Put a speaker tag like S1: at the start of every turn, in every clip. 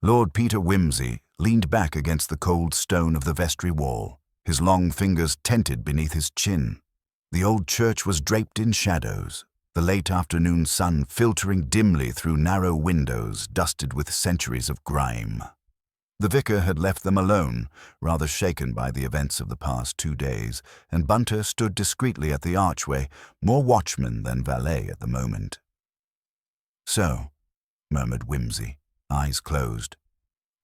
S1: Lord Peter Wimsey leaned back against the cold stone of the vestry wall, his long fingers tented beneath his chin. The old church was draped in shadows, the late afternoon sun filtering dimly through narrow windows dusted with centuries of grime. The vicar had left them alone, rather shaken by the events of the past 2 days, and Bunter stood discreetly at the archway, more watchman than valet at the moment. "So," murmured Wimsey, eyes closed.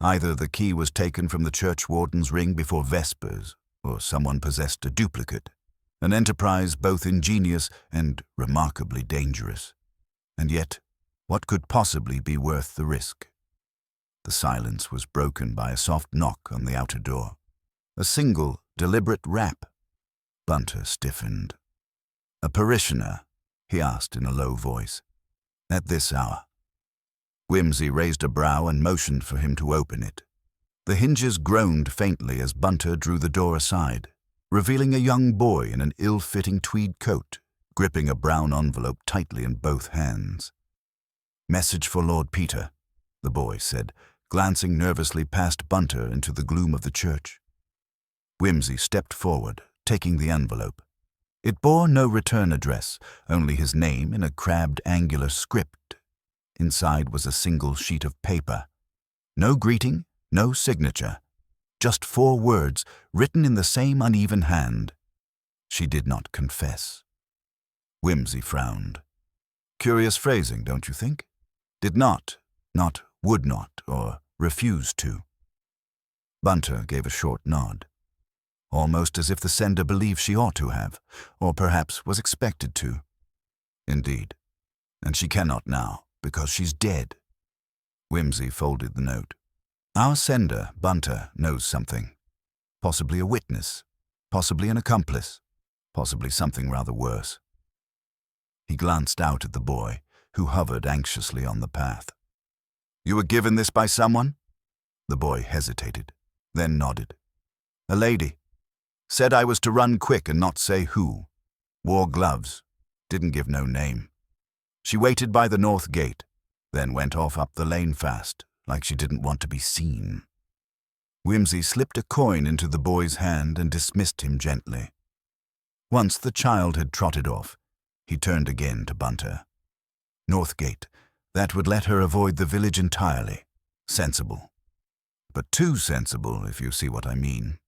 S1: Either the key was taken from the churchwarden's ring before Vespers, or someone possessed a duplicate, an enterprise both ingenious and remarkably dangerous. And yet, what could possibly be worth the risk? The silence was broken by a soft knock on the outer door. A single, deliberate rap. Bunter stiffened. "A parishioner?" he asked in a low voice. "At this hour?" Wimsey raised a brow and motioned for him to open it. The hinges groaned faintly as Bunter drew the door aside, revealing a young boy in an ill-fitting tweed coat, gripping a brown envelope tightly in both hands. "Message for Lord Peter," the boy said, glancing nervously past Bunter into the gloom of the church. Wimsey stepped forward, taking the envelope. It bore no return address, only his name in a crabbed angular script. Inside was a single sheet of paper. No greeting, no signature. Just 4 words, written in the same uneven hand. She did not confess. Wimsey frowned. Curious phrasing, don't you think? Did not would not, or refused to. Bunter gave a short nod, almost as if the sender believed she ought to have, or perhaps was expected to. Indeed, and she cannot now, because she's dead. Wimsey folded the note. Our sender, Bunter, knows something. Possibly a witness, possibly an accomplice, possibly something rather worse. He glanced out at the boy, who hovered anxiously on the path. "You were given this by someone?" The boy hesitated, then nodded. "A lady. Said I was to run quick and not say who. Wore gloves. Didn't give no name. She waited by the north gate, then went off up the lane fast, like she didn't want to be seen." Wimsey slipped a coin into the boy's hand and dismissed him gently. Once the child had trotted off, he turned again to Bunter. Northgate, that would let her avoid the village entirely. Sensible. But too sensible, if you see what I mean.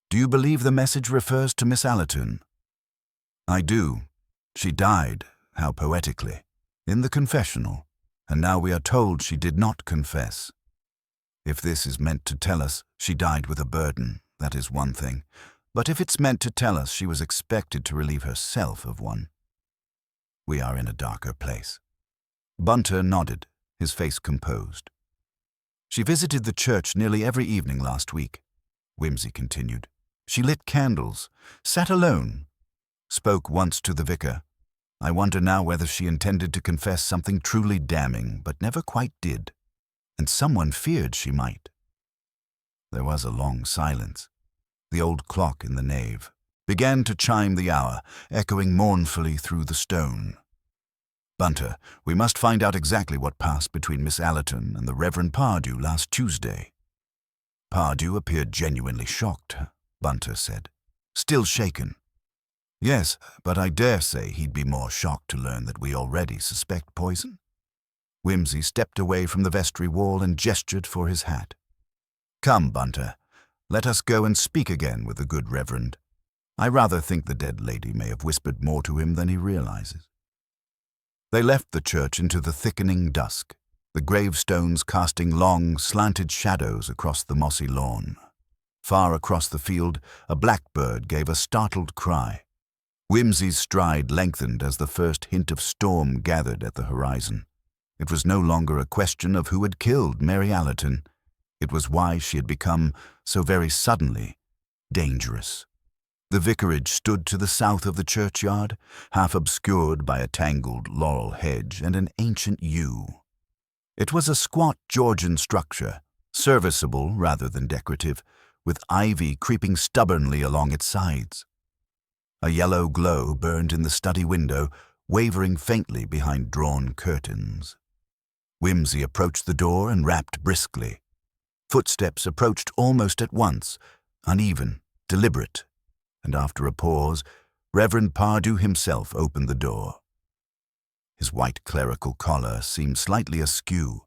S1: "Do you believe the message refers to Miss Allerton?" "I do. She died, how poetically, in the confessional, and now we are told she did not confess. If this is meant to tell us she died with a burden, that is one thing. But if it's meant to tell us she was expected to relieve herself of one, we are in a darker place." Bunter nodded, his face composed. "She visited the church nearly every evening last week," Wimsey continued. "She lit candles, sat alone, spoke once to the vicar. I wonder now whether she intended to confess something truly damning, but never quite did, and someone feared she might." There was a long silence. The old clock in the nave began to chime the hour, echoing mournfully through the stone. "Bunter, we must find out exactly what passed between Miss Allerton and the Reverend Pardew last Tuesday." "Pardew appeared genuinely shocked," Bunter said. "Still shaken." "Yes, but I dare say he'd be more shocked to learn that we already suspect poison." Wimsey stepped away from the vestry wall and gestured for his hat. "Come, Bunter, let us go and speak again with the good Reverend. I rather think the dead lady may have whispered more to him than he realizes." They left the church into the thickening dusk, the gravestones casting long, slanted shadows across the mossy lawn. Far across the field, a blackbird gave a startled cry. Wimsey's stride lengthened as the first hint of storm gathered at the horizon. It was no longer a question of who had killed Mary Allerton. It was why she had become, so very suddenly, dangerous. The vicarage stood to the south of the churchyard, half obscured by a tangled laurel hedge and an ancient yew. It was a squat Georgian structure, serviceable rather than decorative, with ivy creeping stubbornly along its sides. A yellow glow burned in the study window, wavering faintly behind drawn curtains. Whimsy approached the door and rapped briskly. Footsteps approached almost at once, uneven, deliberate, and after a pause, Reverend Pardew himself opened the door. His white clerical collar seemed slightly askew,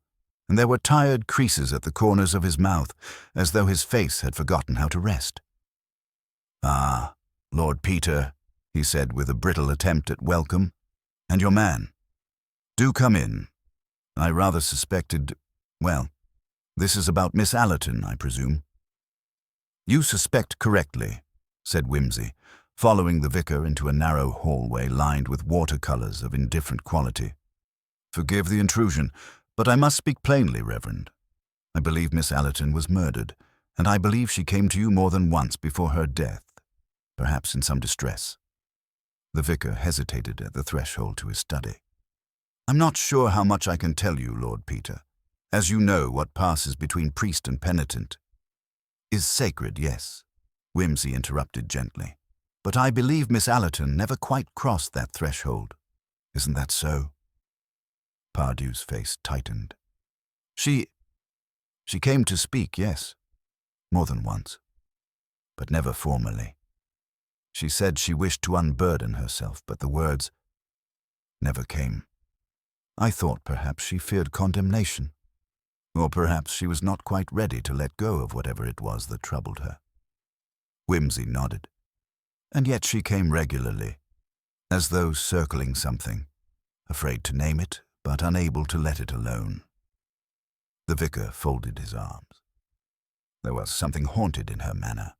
S1: and there were tired creases at the corners of his mouth, as though his face had forgotten how to rest. "Ah, Lord Peter," he said with a brittle attempt at welcome, "and your man. Do come in. I rather suspected, well, this is about Miss Allerton, I presume." "You suspect correctly," said Whimsy, following the vicar into a narrow hallway lined with watercolors of indifferent quality. "Forgive the intrusion, but I must speak plainly, Reverend. I believe Miss Allerton was murdered, and I believe she came to you more than once before her death, perhaps in some distress." The vicar hesitated at the threshold to his study. "I'm not sure how much I can tell you, Lord Peter. As you know, what passes between priest and penitent is sacred, yes," Whimsy interrupted gently. "But I believe Miss Allerton never quite crossed that threshold. Isn't that so?" Pardew's face tightened. She came to speak, yes, more than once, but never formally. She said she wished to unburden herself, but the words never came. I thought perhaps she feared condemnation, or perhaps she was not quite ready to let go of whatever it was that troubled her. Whimsy nodded. And yet she came regularly, as though circling something, afraid to name it, but unable to let it alone. The vicar folded his arms. There was something haunted in her manner.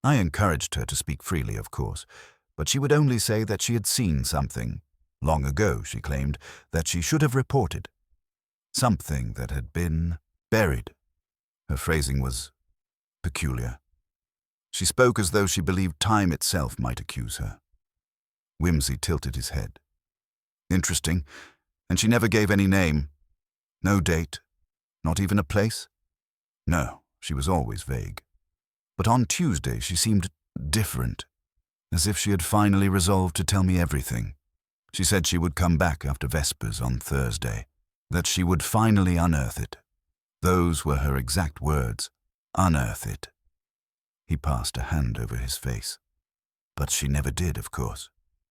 S1: I encouraged her to speak freely, of course, but she would only say that she had seen something, long ago, she claimed, that she should have reported. Something that had been buried. Her phrasing was peculiar. She spoke as though she believed time itself might accuse her. Whimsy tilted his head. "Interesting. And she never gave any name? No date? Not even a place?" "No, she was always vague. But on Tuesday she seemed different, as if she had finally resolved to tell me everything. She said she would come back after Vespers on Thursday, that she would finally unearth it. Those were her exact words, unearth it." He passed a hand over his face. "But she never did, of course.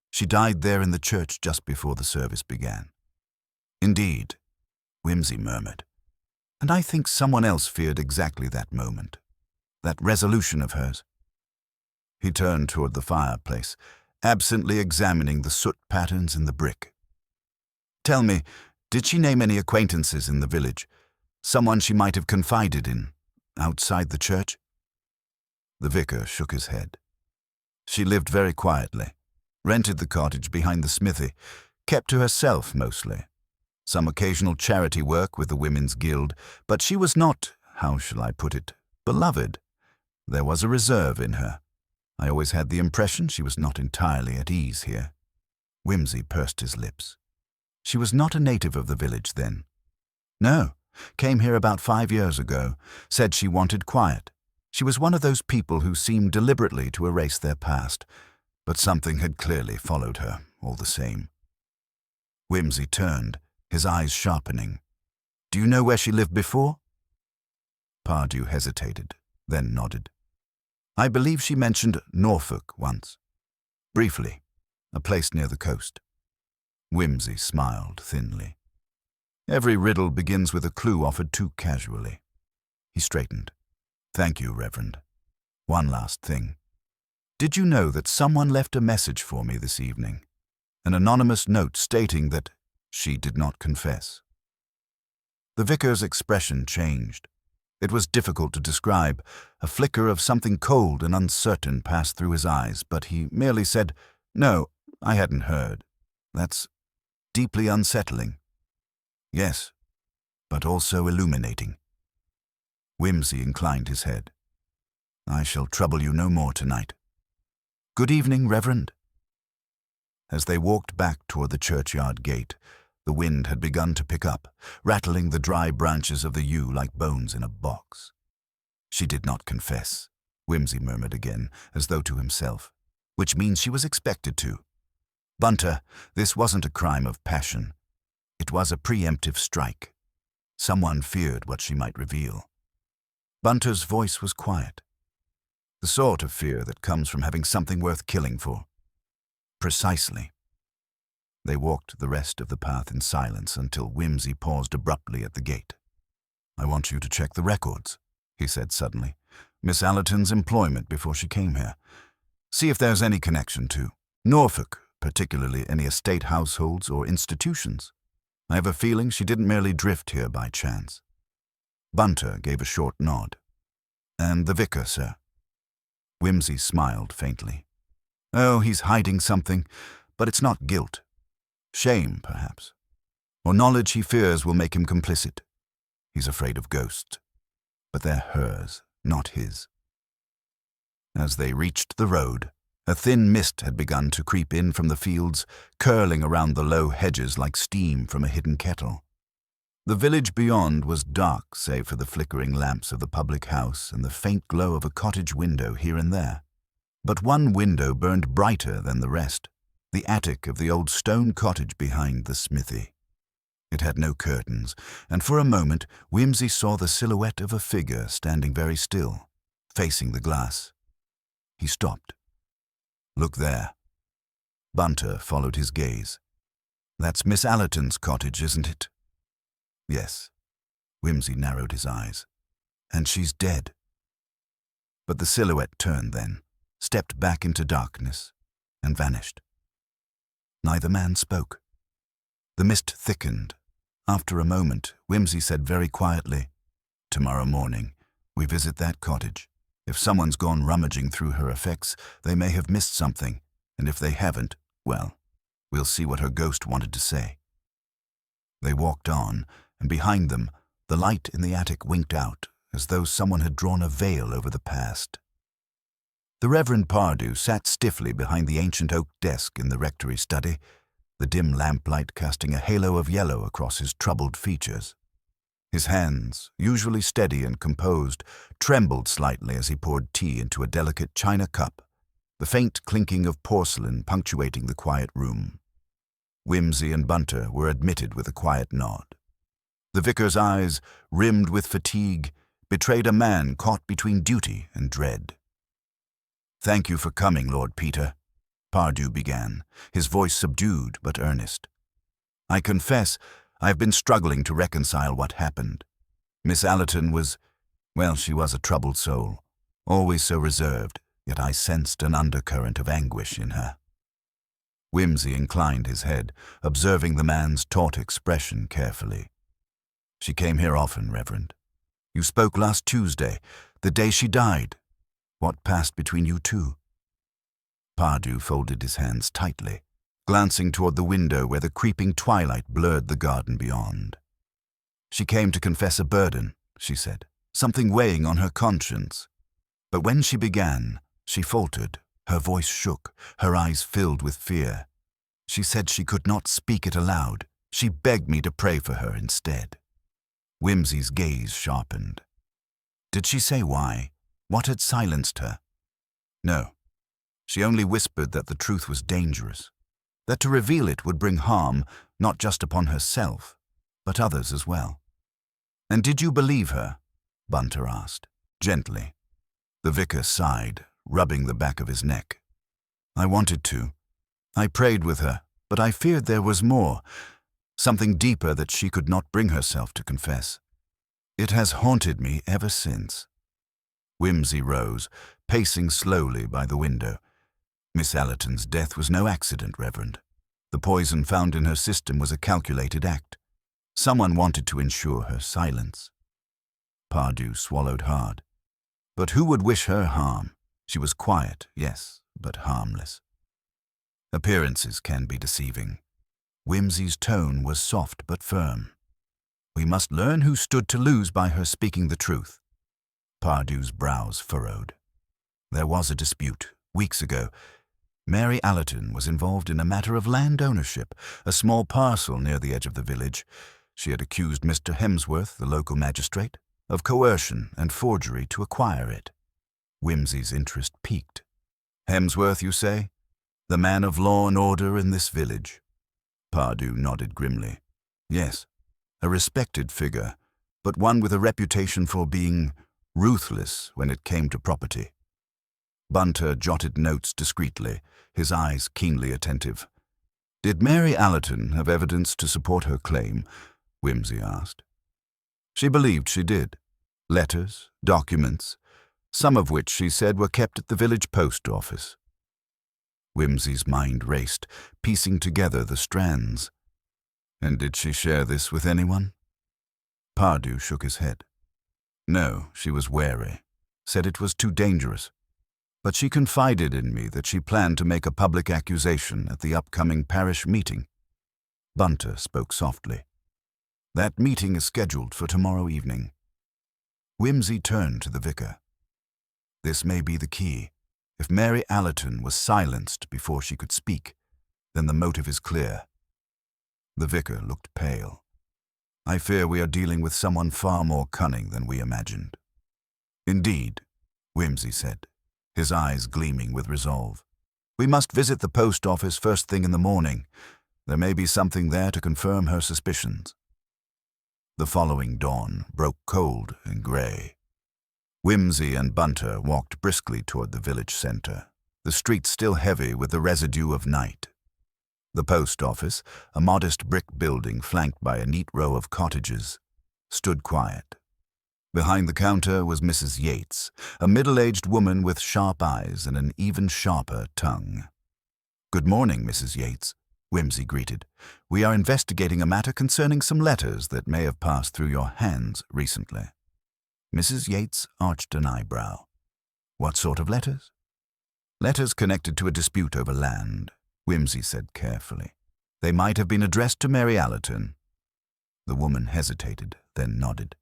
S1: She died there in the church just before the service began." "Indeed," Whimsy murmured. "And I think someone else feared exactly that moment, that resolution of hers." He turned toward the fireplace, absently examining the soot patterns in the brick. "Tell me, did she name any acquaintances in the village? Someone she might have confided in, outside the church?" The vicar shook his head. "She lived very quietly, rented the cottage behind the smithy, kept to herself mostly. Some occasional charity work with the Women's Guild, but she was not, how shall I put it, beloved. There was a reserve in her. I always had the impression she was not entirely at ease here." Whimsy pursed his lips. "She was not a native of the village then?" "No, came here about 5 years ago, said she wanted quiet. She was one of those people who seem deliberately to erase their past, but something had clearly followed her, all the same." Whimsy turned, his eyes sharpening. "Do you know where she lived before?" Pardew hesitated, then nodded. "I believe she mentioned Norfolk once. Briefly, a place near the coast." Whimsy smiled thinly. "Every riddle begins with a clue offered too casually." He straightened. "Thank you, Reverend. One last thing. Did you know that someone left a message for me this evening? An anonymous note stating that she did not confess." The vicar's expression changed. It was difficult to describe. A flicker of something cold and uncertain passed through his eyes, but he merely said, "No, I hadn't heard. That's deeply unsettling." "Yes, but also illuminating." Whimsy inclined his head. "I shall trouble you no more tonight. Good evening, Reverend." As they walked back toward the churchyard gate, the wind had begun to pick up, rattling the dry branches of the yew like bones in a box. "She did not confess," Whimsy murmured again, as though to himself, "which means she was expected to. Bunter, this wasn't a crime of passion. It was a preemptive strike." Someone feared what she might reveal. Bunter's voice was quiet. The sort of fear that comes from having something worth killing for. Precisely. They walked the rest of the path in silence until Whimsy paused abruptly at the gate. "I want you to check the records," he said suddenly. "Miss Allerton's employment before she came here. See if there's any connection to Norfolk, particularly any estate households or institutions. I have a feeling she didn't merely drift here by chance." Bunter gave a short nod. "And the vicar, sir?" Whimsy smiled faintly. "Oh, he's hiding something, but it's not guilt. Shame, perhaps. Or knowledge he fears will make him complicit. He's afraid of ghosts. But they're hers, not his." As they reached the road, a thin mist had begun to creep in from the fields, curling around the low hedges like steam from a hidden kettle. The village beyond was dark save for the flickering lamps of the public house and the faint glow of a cottage window here and there. But one window burned brighter than the rest, the attic of the old stone cottage behind the smithy. It had no curtains, and for a moment Whimsy saw the silhouette of a figure standing very still, facing the glass. He stopped. "Look there." Bunter followed his gaze. "That's Miss Allerton's cottage, isn't it?" "Yes." Whimsy narrowed his eyes. "And she's dead." But the silhouette turned then, stepped back into darkness, and vanished. Neither man spoke. The mist thickened. After a moment, Whimsy said very quietly, "Tomorrow morning, we visit that cottage. If someone's gone rummaging through her effects, they may have missed something, and if they haven't, well, we'll see what her ghost wanted to say." They walked on, and behind them, the light in the attic winked out, as though someone had drawn a veil over the past. The Reverend Pardew sat stiffly behind the ancient oak desk in the rectory study, the dim lamplight casting a halo of yellow across his troubled features. His hands, usually steady and composed, trembled slightly as he poured tea into a delicate china cup, the faint clinking of porcelain punctuating the quiet room. Whimsy and Bunter were admitted with a quiet nod. The vicar's eyes, rimmed with fatigue, betrayed a man caught between duty and dread. "Thank you for coming, Lord Peter," Pardew began, his voice subdued but earnest. "I confess I've been struggling to reconcile what happened. Miss Allerton was, well, she was a troubled soul, always so reserved, yet I sensed an undercurrent of anguish in her." Whimsy inclined his head, observing the man's taut expression carefully. "She came here often, Reverend. You spoke last Tuesday, the day she died. What passed between you two?" Pardew folded his hands tightly, glancing toward the window where the creeping twilight blurred the garden beyond. "She came to confess a burden," she said, "something weighing on her conscience. But when she began, she faltered, her voice shook, her eyes filled with fear. She said she could not speak it aloud. She begged me to pray for her instead." Whimsy's gaze sharpened. "Did she say why? What had silenced her?" "No. She only whispered that the truth was dangerous, that to reveal it would bring harm not just upon herself, but others as well." "And did you believe her?" Bunter asked, gently. The vicar sighed, rubbing the back of his neck. "I wanted to. I prayed with her, but I feared there was more, something deeper that she could not bring herself to confess. It has haunted me ever since." Whimsy rose, pacing slowly by the window. "Miss Allerton's death was no accident, Reverend. The poison found in her system was a calculated act. Someone wanted to ensure her silence." Pardew swallowed hard. "But who would wish her harm? She was quiet, yes, but harmless." "Appearances can be deceiving." Whimsy's tone was soft but firm. "We must learn who stood to lose by her speaking the truth." Pardew's brows furrowed. "There was a dispute, weeks ago. Mary Allerton was involved in a matter of land ownership, a small parcel near the edge of the village. She had accused Mr. Hemsworth, the local magistrate, of coercion and forgery to acquire it." Whimsy's interest piqued. "Hemsworth, you say? The man of law and order in this village?" Pardew nodded grimly. "Yes, a respected figure, but one with a reputation for being ruthless when it came to property. Bunter jotted notes discreetly, his eyes keenly attentive. "Did Mary Allerton have evidence to support her claim?" Whimsy asked. She believed she did. Letters, documents, some of which she said were kept at the village post office. Whimsy's mind raced, piecing together the strands. And did she share this with anyone? Pardew shook his head. No, she was wary, said it was too dangerous. But she confided in me that she planned to make a public accusation at the upcoming parish meeting. Bunter spoke softly. That meeting is scheduled for tomorrow evening. Whimsy turned to the vicar. This may be the key. If Mary Allerton was silenced before she could speak, then the motive is clear. The vicar looked pale. I fear we are dealing with someone far more cunning than we imagined. Indeed, Whimsy said, his eyes gleaming with resolve. We must visit the post office first thing in the morning. There may be something there to confirm her suspicions. The following dawn broke cold and grey. Whimsy and Bunter walked briskly toward the village center, the streets still heavy with the residue of night. The post office, a modest brick building flanked by a neat row of cottages, stood quiet. Behind the counter was Mrs. Yates, a middle-aged woman with sharp eyes and an even sharper tongue. "Good morning, Mrs. Yates," Whimsy greeted. "We are investigating a matter concerning some letters that may have passed through your hands recently." Mrs. Yates arched an eyebrow. "What sort of letters?" "Letters connected to a dispute over land," Whimsy said carefully. "They might have been addressed to Mary Allerton." The woman hesitated, then nodded.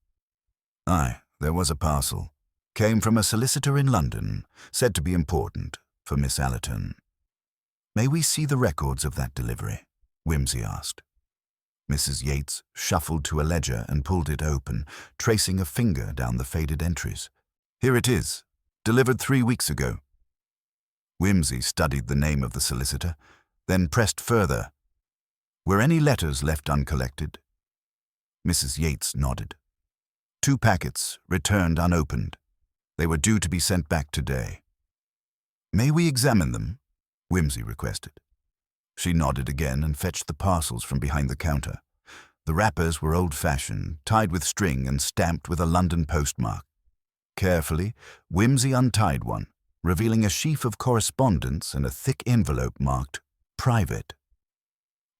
S1: "Aye, there was a parcel. Came from a solicitor in London, said to be important, for Miss Allerton." "May we see the records of that delivery?" Whimsy asked. Mrs. Yates shuffled to a ledger and pulled it open, tracing a finger down the faded entries. "Here it is. Delivered 3 weeks ago." Whimsy studied the name of the solicitor, then pressed further. "Were any letters left uncollected?" Mrs. Yates nodded. 2 packets, returned unopened. They were due to be sent back today. "May we examine them?" Whimsy requested. She nodded again and fetched the parcels from behind the counter. The wrappers were old-fashioned, tied with string and stamped with a London postmark. Carefully, Whimsy untied one, revealing a sheaf of correspondence and a thick envelope marked "Private."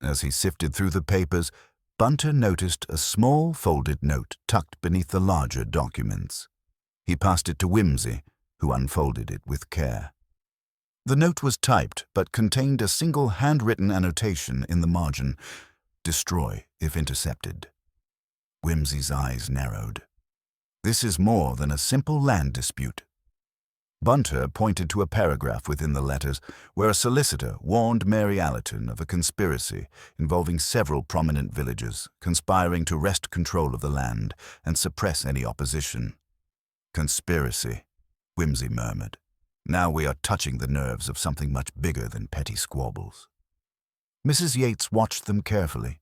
S1: As he sifted through the papers, Bunter noticed a small folded note tucked beneath the larger documents. He passed it to Whimsy, who unfolded it with care. The note was typed, but contained a single handwritten annotation in the margin, "Destroy if intercepted." Whimsy's eyes narrowed. This is more than a simple land dispute. Bunter pointed to a paragraph within the letters where a solicitor warned Mary Allerton of a conspiracy involving several prominent villagers conspiring to wrest control of the land and suppress any opposition. "Conspiracy," Whimsy murmured. "Now we are touching the nerves of something much bigger than petty squabbles." Mrs. Yates watched them carefully.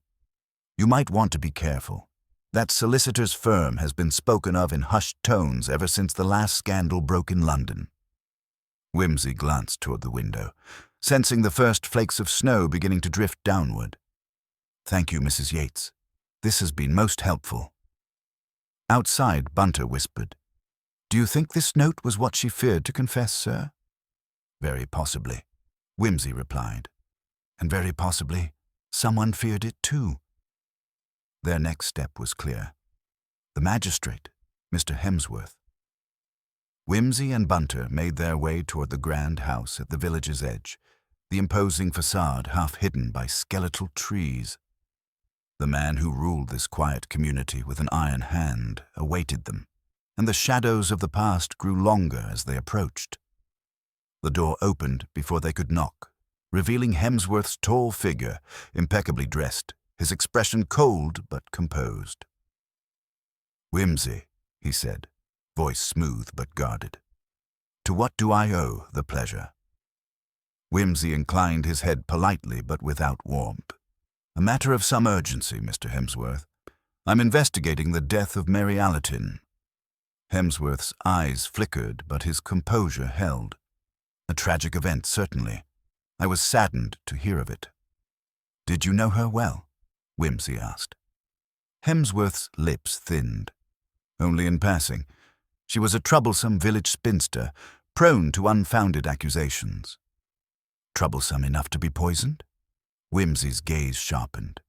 S1: "You might want to be careful. That solicitor's firm has been spoken of in hushed tones ever since the last scandal broke in London." Whimsy glanced toward the window, sensing the first flakes of snow beginning to drift downward. "Thank you, Mrs. Yates. This has been most helpful." Outside, Bunter whispered, "Do you think this note was what she feared to confess, sir?" "Very possibly," Whimsy replied. "And very possibly, someone feared it too." Their next step was clear. The magistrate, Mr. Hemsworth. Whimsy and Bunter made their way toward the grand house at the village's edge, the imposing facade half hidden by skeletal trees. The man who ruled this quiet community with an iron hand awaited them, and the shadows of the past grew longer as they approached. The door opened before they could knock, revealing Hemsworth's tall figure, impeccably dressed, his expression cold but composed. "Whimsy," he said, voice smooth but guarded. "To what do I owe the pleasure?" Whimsy inclined his head politely but without warmth. "A matter of some urgency, Mr. Hemsworth. I'm investigating the death of Mary Allerton." Hemsworth's eyes flickered, but his composure held. "A tragic event, certainly. I was saddened to hear of it." "Did you know her well?" Whimsy asked. Hemsworth's lips thinned. "Only in passing. She was a troublesome village spinster, prone to unfounded accusations." "Troublesome enough to be poisoned?" Whimsy's gaze sharpened.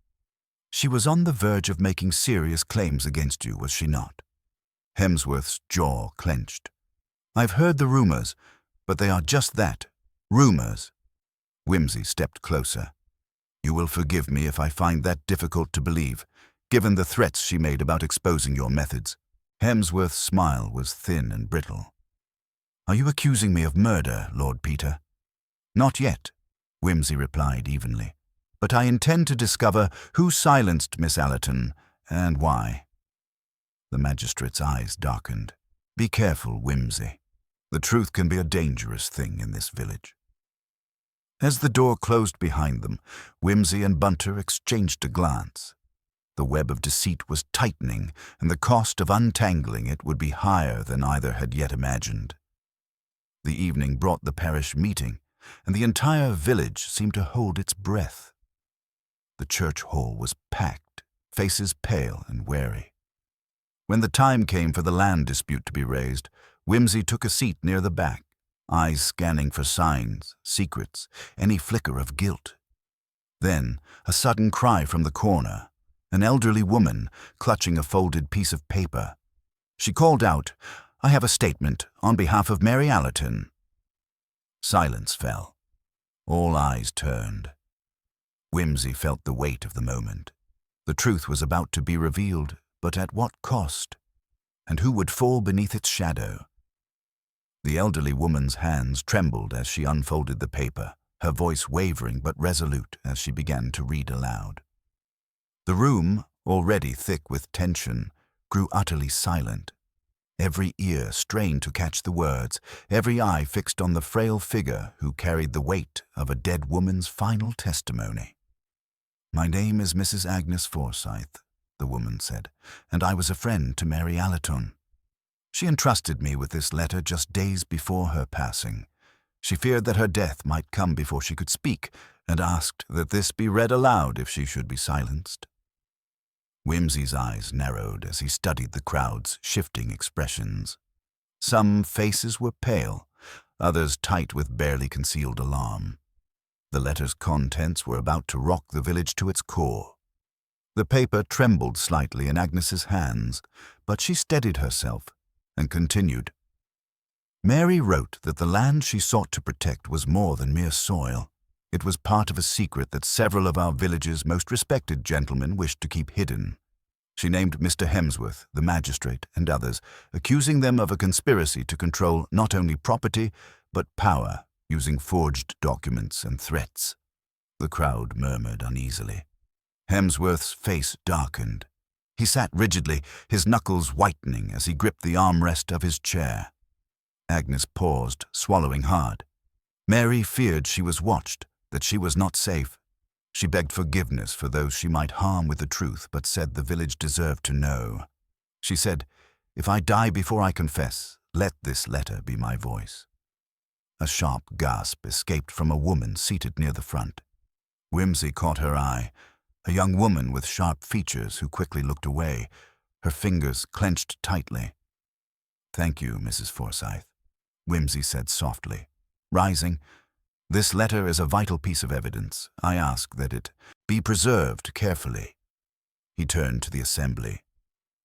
S1: "She was on the verge of making serious claims against you, was she not?" Hemsworth's jaw clenched. "I've heard the rumors, but they are just that, rumors." Whimsy stepped closer. "You will forgive me if I find that difficult to believe, given the threats she made about exposing your methods." Hemsworth's smile was thin and brittle. "Are you accusing me of murder, Lord Peter?" "Not yet," Whimsy replied evenly. "But I intend to discover who silenced Miss Allerton and why." The magistrate's eyes darkened. "Be careful, Whimsy. The truth can be a dangerous thing in this village." As the door closed behind them, Whimsy and Bunter exchanged a glance. The web of deceit was tightening, and the cost of untangling it would be higher than either had yet imagined. The evening brought the parish meeting, and the entire village seemed to hold its breath. The church hall was packed, faces pale and wary. When the time came for the land dispute to be raised, Whimsy took a seat near the back, eyes scanning for signs, secrets, any flicker of guilt. Then, a sudden cry from the corner, an elderly woman clutching a folded piece of paper. She called out, "I have a statement on behalf of Mary Allerton." Silence fell. All eyes turned. Whimsy felt the weight of the moment. The truth was about to be revealed, but at what cost? And who would fall beneath its shadow? The elderly woman's hands trembled as she unfolded the paper, her voice wavering but resolute as she began to read aloud. The room, already thick with tension, grew utterly silent. Every ear strained to catch the words, every eye fixed on the frail figure who carried the weight of a dead woman's final testimony. "My name is Mrs. Agnes Forsyth," the woman said, "and I was a friend to Mary Allerton. She entrusted me with this letter just days before her passing. She feared that her death might come before she could speak, and asked that this be read aloud if she should be silenced." Whimsy's eyes narrowed as he studied the crowd's shifting expressions. Some faces were pale, others tight with barely concealed alarm. The letter's contents were about to rock the village to its core. The paper trembled slightly in Agnes's hands, but she steadied herself and continued. "Mary wrote that the land she sought to protect was more than mere soil. It was part of a secret that several of our village's most respected gentlemen wished to keep hidden. She named Mr. Hemsworth, the magistrate, and others, accusing them of a conspiracy to control not only property, but power, using forged documents and threats." The crowd murmured uneasily. Hemsworth's face darkened. He sat rigidly, his knuckles whitening as he gripped the armrest of his chair. Agnes paused, swallowing hard. Mary feared she was watched, that she was not safe. She begged forgiveness for those she might harm with the truth, but said the village deserved to know. She said, "If I die before I confess, let this letter be my voice." A sharp gasp escaped from a woman seated near the front. Whimsy caught her eye, a young woman with sharp features who quickly looked away, her fingers clenched tightly. "Thank you, Mrs. Forsyth," Whimsy said softly. Rising, "This letter is a vital piece of evidence. I ask that it be preserved carefully." He turned to the assembly.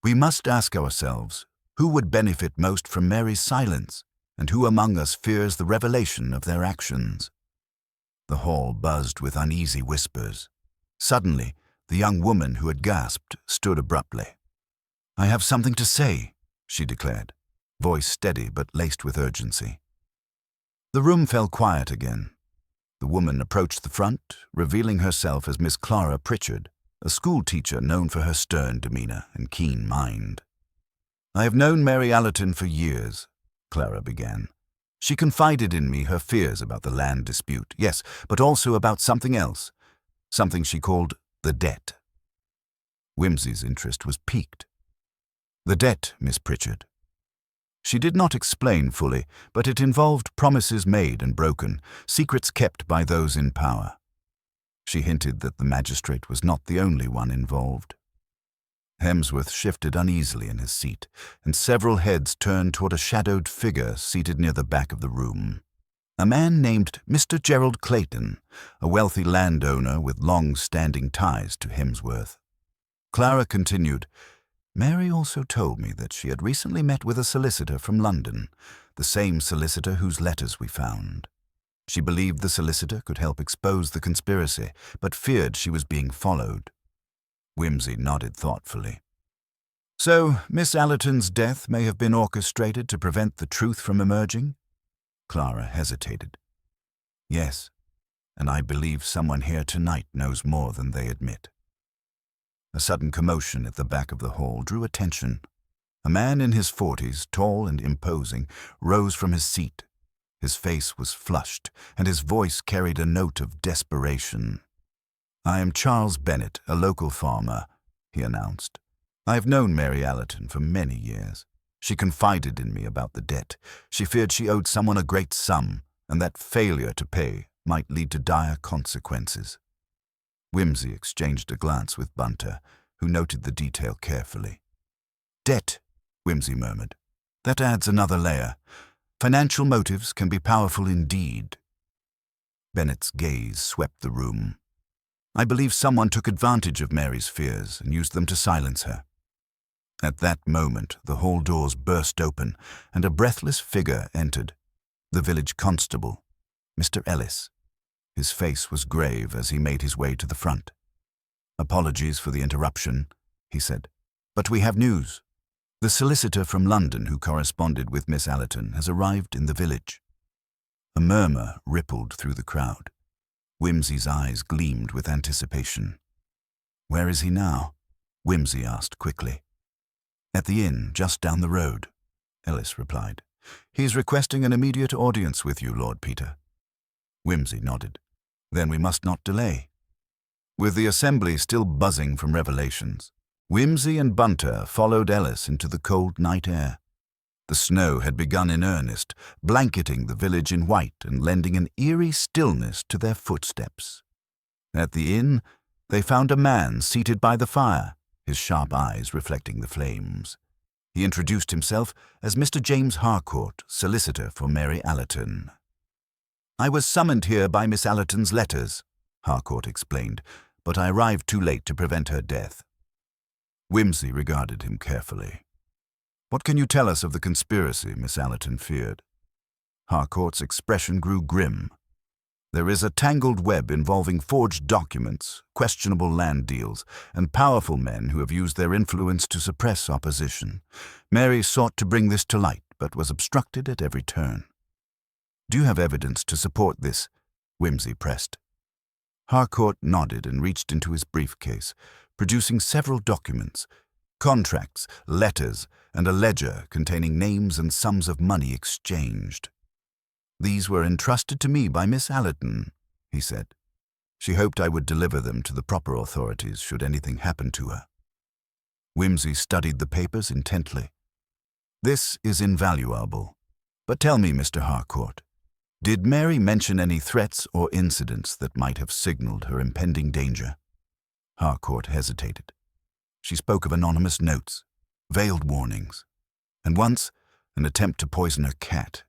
S1: "We must ask ourselves, who would benefit most from Mary's silence, and who among us fears the revelation of their actions?" The hall buzzed with uneasy whispers. Suddenly, the young woman who had gasped stood abruptly. "I have something to say," she declared, voice steady but laced with urgency. The room fell quiet again. The woman approached the front, revealing herself as Miss Clara Pritchard, a school teacher known for her stern demeanor and keen mind. "I have known Mary Allerton for years," Clara began. "She confided in me her fears about the land dispute, yes, but also about something else, something she called the debt." Whimsy's interest was piqued. "The debt, Miss Pritchard." She did not explain fully, but it involved promises made and broken, secrets kept by those in power. She hinted that the magistrate was not the only one involved. Hemsworth shifted uneasily in his seat, and several heads turned toward a shadowed figure seated near the back of the room. A man named Mr. Gerald Clayton, a wealthy landowner with long-standing ties to Hemsworth. Clara continued, "Mary also told me that she had recently met with a solicitor from London, the same solicitor whose letters we found. She believed the solicitor could help expose the conspiracy, but feared she was being followed." Whimsy nodded thoughtfully. "So, Miss Allerton's death may have been orchestrated to prevent the truth from emerging?" Clara hesitated. "Yes, and I believe someone here tonight knows more than they admit." A sudden commotion at the back of the hall drew attention. A man in his 40s, tall and imposing, rose from his seat. His face was flushed, and his voice carried a note of desperation. "I am Charles Bennet, a local farmer," he announced. "I have known Mary Allerton for many years. She confided in me about the debt. She feared she owed someone a great sum, and that failure to pay might lead to dire consequences." Whimsy exchanged a glance with Bunter, who noted the detail carefully. "Debt," Whimsy murmured. "That adds another layer. Financial motives can be powerful indeed." Bennett's gaze swept the room. "I believe someone took advantage of Mary's fears and used them to silence her." At that moment, the hall doors burst open, and a breathless figure entered. The village constable, Mr. Ellis. His face was grave as he made his way to the front. "Apologies for the interruption," he said, "but we have news. The solicitor from London who corresponded with Miss Allerton has arrived in the village." A murmur rippled through the crowd. Whimsy's eyes gleamed with anticipation. "Where is he now?" Whimsy asked quickly. "At the inn, just down the road," Ellis replied. "He is requesting an immediate audience with you, Lord Peter." Whimsy nodded. "Then we must not delay." With the assembly still buzzing from revelations, Whimsy and Bunter followed Ellis into the cold night air. The snow had begun in earnest, blanketing the village in white and lending an eerie stillness to their footsteps. At the inn, they found a man seated by the fire, his sharp eyes reflecting the flames. He introduced himself as Mr. James Harcourt, solicitor for Mary Allerton. "I was summoned here by Miss Allerton's letters," Harcourt explained, "but I arrived too late to prevent her death." Whimsy regarded him carefully. "What can you tell us of the conspiracy Miss Allerton feared?" Harcourt's expression grew grim. "There is a tangled web involving forged documents, questionable land deals, and powerful men who have used their influence to suppress opposition. Mary sought to bring this to light, but was obstructed at every turn." "Do you have evidence to support this?" Whimsy pressed. Harcourt nodded and reached into his briefcase, producing several documents, contracts, letters, and a ledger containing names and sums of money exchanged. "These were entrusted to me by Miss Allerton," he said. "She hoped I would deliver them to the proper authorities should anything happen to her." Whimsy studied the papers intently. "This is invaluable. But tell me, Mr. Harcourt, did Mary mention any threats or incidents that might have signaled her impending danger?" Harcourt hesitated. "She spoke of anonymous notes, veiled warnings, and once an attempt to poison her cat,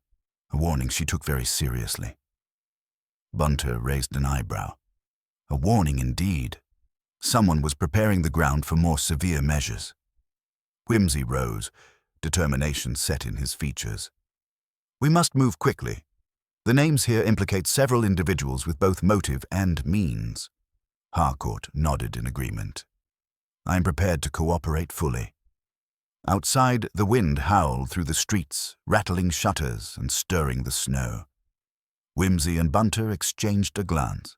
S1: a warning she took very seriously." Bunter raised an eyebrow. A warning indeed. Someone was preparing the ground for more severe measures. Whimsy rose, determination set in his features. "We must move quickly. The names here implicate several individuals with both motive and means." Harcourt nodded in agreement. "I am prepared to cooperate fully." Outside, the wind howled through the streets, rattling shutters and stirring the snow. Whimsy and Bunter exchanged a glance.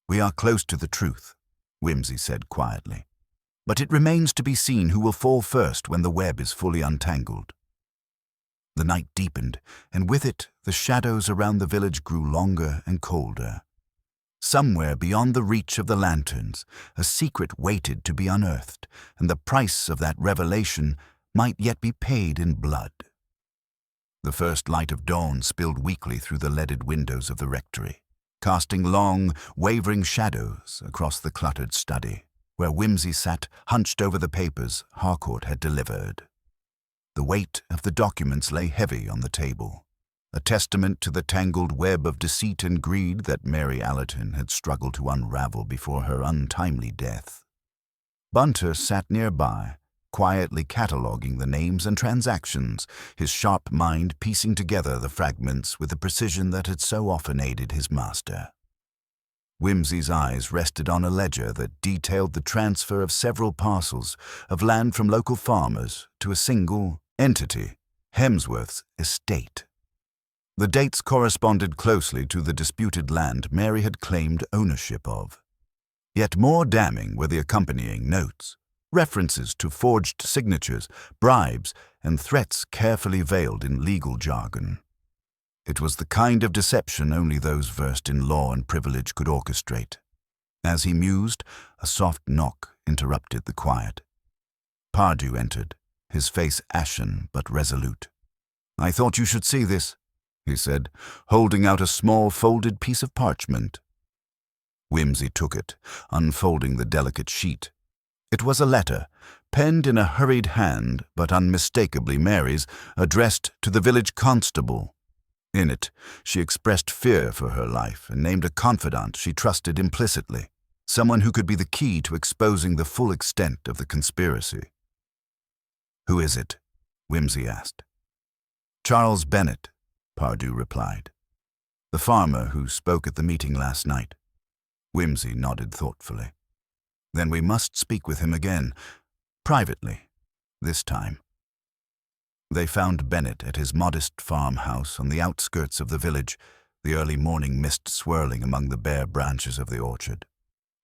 S1: "We are close to the truth," Whimsy said quietly. "But it remains to be seen who will fall first when the web is fully untangled." The night deepened, and with it, the shadows around the village grew longer and colder. Somewhere beyond the reach of the lanterns, a secret waited to be unearthed, and the price of that revelation might yet be paid in blood. The first light of dawn spilled weakly through the leaded windows of the rectory, casting long, wavering shadows across the cluttered study, where Whimsy sat hunched over the papers Harcourt had delivered. The weight of the documents lay heavy on the table, a testament to the tangled web of deceit and greed that Mary Allerton had struggled to unravel before her untimely death. Bunter sat nearby, quietly cataloguing the names and transactions, his sharp mind piecing together the fragments with the precision that had so often aided his master. Whimsy's eyes rested on a ledger that detailed the transfer of several parcels of land from local farmers to a single entity, Hemsworth's estate. The dates corresponded closely to the disputed land Mary had claimed ownership of. Yet more damning were the accompanying notes, references to forged signatures, bribes, and threats carefully veiled in legal jargon. It was the kind of deception only those versed in law and privilege could orchestrate. As he mused, a soft knock interrupted the quiet. Pardew entered, his face ashen but resolute. "I thought you should see this," he said, holding out a small folded piece of parchment. Whimsy took it, unfolding the delicate sheet. It was a letter, penned in a hurried hand, but unmistakably Mary's, addressed to the village constable. In it, she expressed fear for her life and named a confidant she trusted implicitly, someone who could be the key to exposing the full extent of the conspiracy. "Who is it?" Whimsy asked. "Charles Bennet," Pardew replied. "The farmer who spoke at the meeting last night." Whimsy nodded thoughtfully. "Then we must speak with him again, privately, this time." They found Bennet at his modest farmhouse on the outskirts of the village, the early morning mist swirling among the bare branches of the orchard.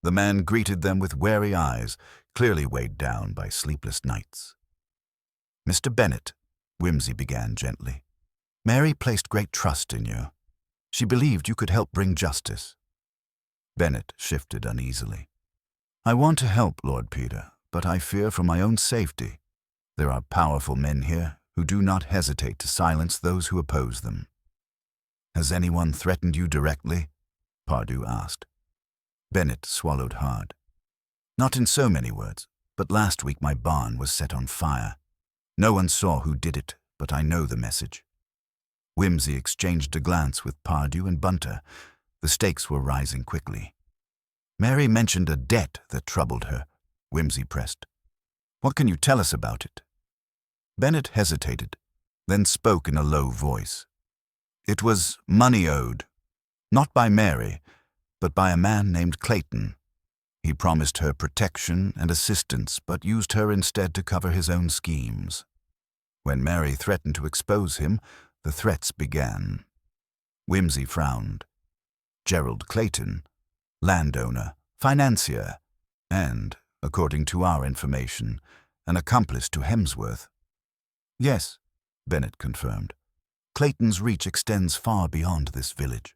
S1: The man greeted them with wary eyes, clearly weighed down by sleepless nights. "Mr. Bennet," Whimsy began gently, "Mary placed great trust in you. She believed you could help bring justice." Bennet shifted uneasily. "I want to help, Lord Peter, but I fear for my own safety. There are powerful men here who do not hesitate to silence those who oppose them." "Has anyone threatened you directly?" Pardew asked. Bennet swallowed hard. "Not in so many words, but last week my barn was set on fire. No one saw who did it, but I know the message." Whimsy exchanged a glance with Pardew and Bunter. The stakes were rising quickly. "Mary mentioned a debt that troubled her," Whimsy pressed. "What can you tell us about it?" Bennet hesitated, then spoke in a low voice. "It was money owed, not by Mary, but by a man named Clayton. He promised her protection and assistance, but used her instead to cover his own schemes. When Mary threatened to expose him, the threats began." Whimsy frowned. "Gerald Clayton, landowner, financier, and, according to our information, an accomplice to Hemsworth." "Yes," Bennet confirmed. "Clayton's reach extends far beyond this village."